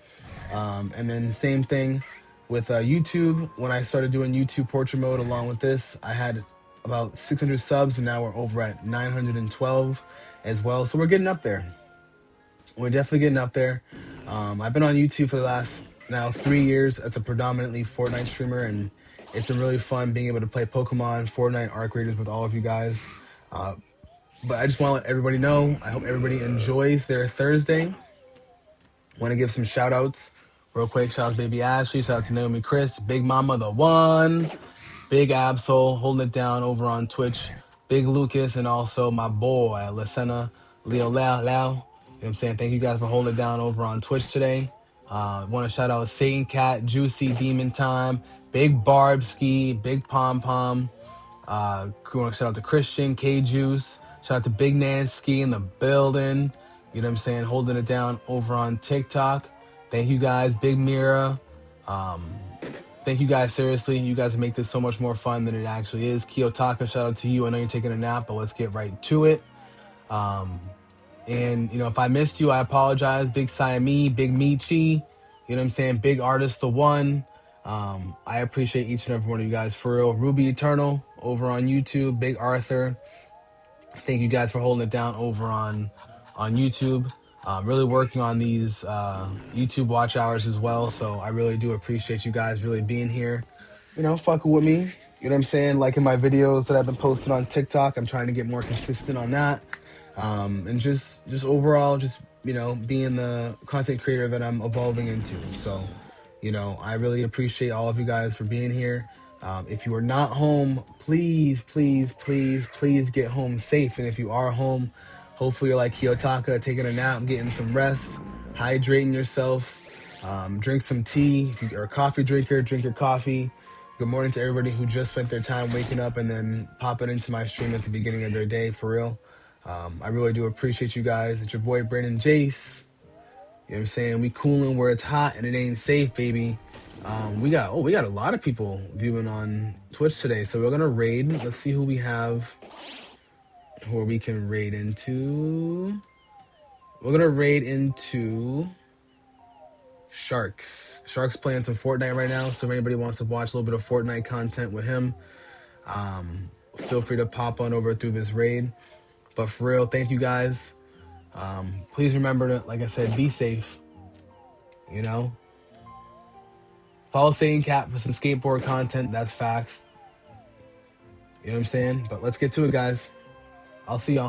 And then same thing with YouTube. When I started doing YouTube portrait mode along with this, I had about 600 subs, and now we're over at 912 as well. So we're getting up there. We're definitely getting up there. I've been on YouTube for the last now 3 years as a predominantly Fortnite streamer, and it's been really fun being able to play Pokemon, Fortnite, Arc Raiders with all of you guys. But I just want to let everybody know, I hope everybody enjoys their Thursday. Want to give some shout outs real quick. Shout out to Baby Ashley, shout out to Naomi Chris, Big Mama the One, Big Absol holding it down over on Twitch, Big Lucas, and also my boy, Lasena Leo Lao. You know what I'm saying? Thank you guys for holding it down over on Twitch today. Want to shout out Satan Cat, Juicy Demon Time, Big Barb Ski, Big Pom Pom. Want to shout out to Christian, K Juice. Shout out to Big Nansky in the building. You know what I'm saying? Holding it down over on TikTok. Thank you guys, Big Mira. Thank you guys, seriously. You guys make this so much more fun than it actually is. Kiyotaka, shout out to you. I know you're taking a nap, but let's get right to it. And, if I missed you, I apologize. Big Siamese, Big Michi. You know what I'm saying? Big Artist the One. I appreciate each and every one of you guys for real. Ruby Eternal over on YouTube. Big Arthur. Thank you guys for holding it down over on YouTube. Really working on these YouTube watch hours as well. So I really do appreciate you guys really being here. Fucking with me. You know what I'm saying? Liking my videos that I've been posting on TikTok. I'm trying to get more consistent on that. And just overall, just, being the content creator that I'm evolving into. So, I really appreciate all of you guys for being here. If you are not home, please, please, please, please get home safe. And if you are home, hopefully you're like Kiyotaka, taking a nap, getting some rest, hydrating yourself, drink some tea. If you're a coffee drinker, drink your coffee. Good morning to everybody who just spent their time waking up and then popping into my stream at the beginning of their day, for real. I really do appreciate you guys. It's your boy, Brandon Jace. You know what I'm saying? We cooling where it's hot and it ain't safe, baby. We got a lot of people viewing on Twitch today, so we're gonna raid. Let's see who we have, who we can raid into. We're gonna raid into Sharks. Sharks playing some Fortnite right now, so if anybody wants to watch a little bit of Fortnite content with him, feel free to pop on over through this raid. But for real, thank you guys. Please remember to, like I said, be safe. You know, follow Satan Cat for some skateboard content. That's facts. You know what I'm saying? But let's get to it, guys. I'll see y'all.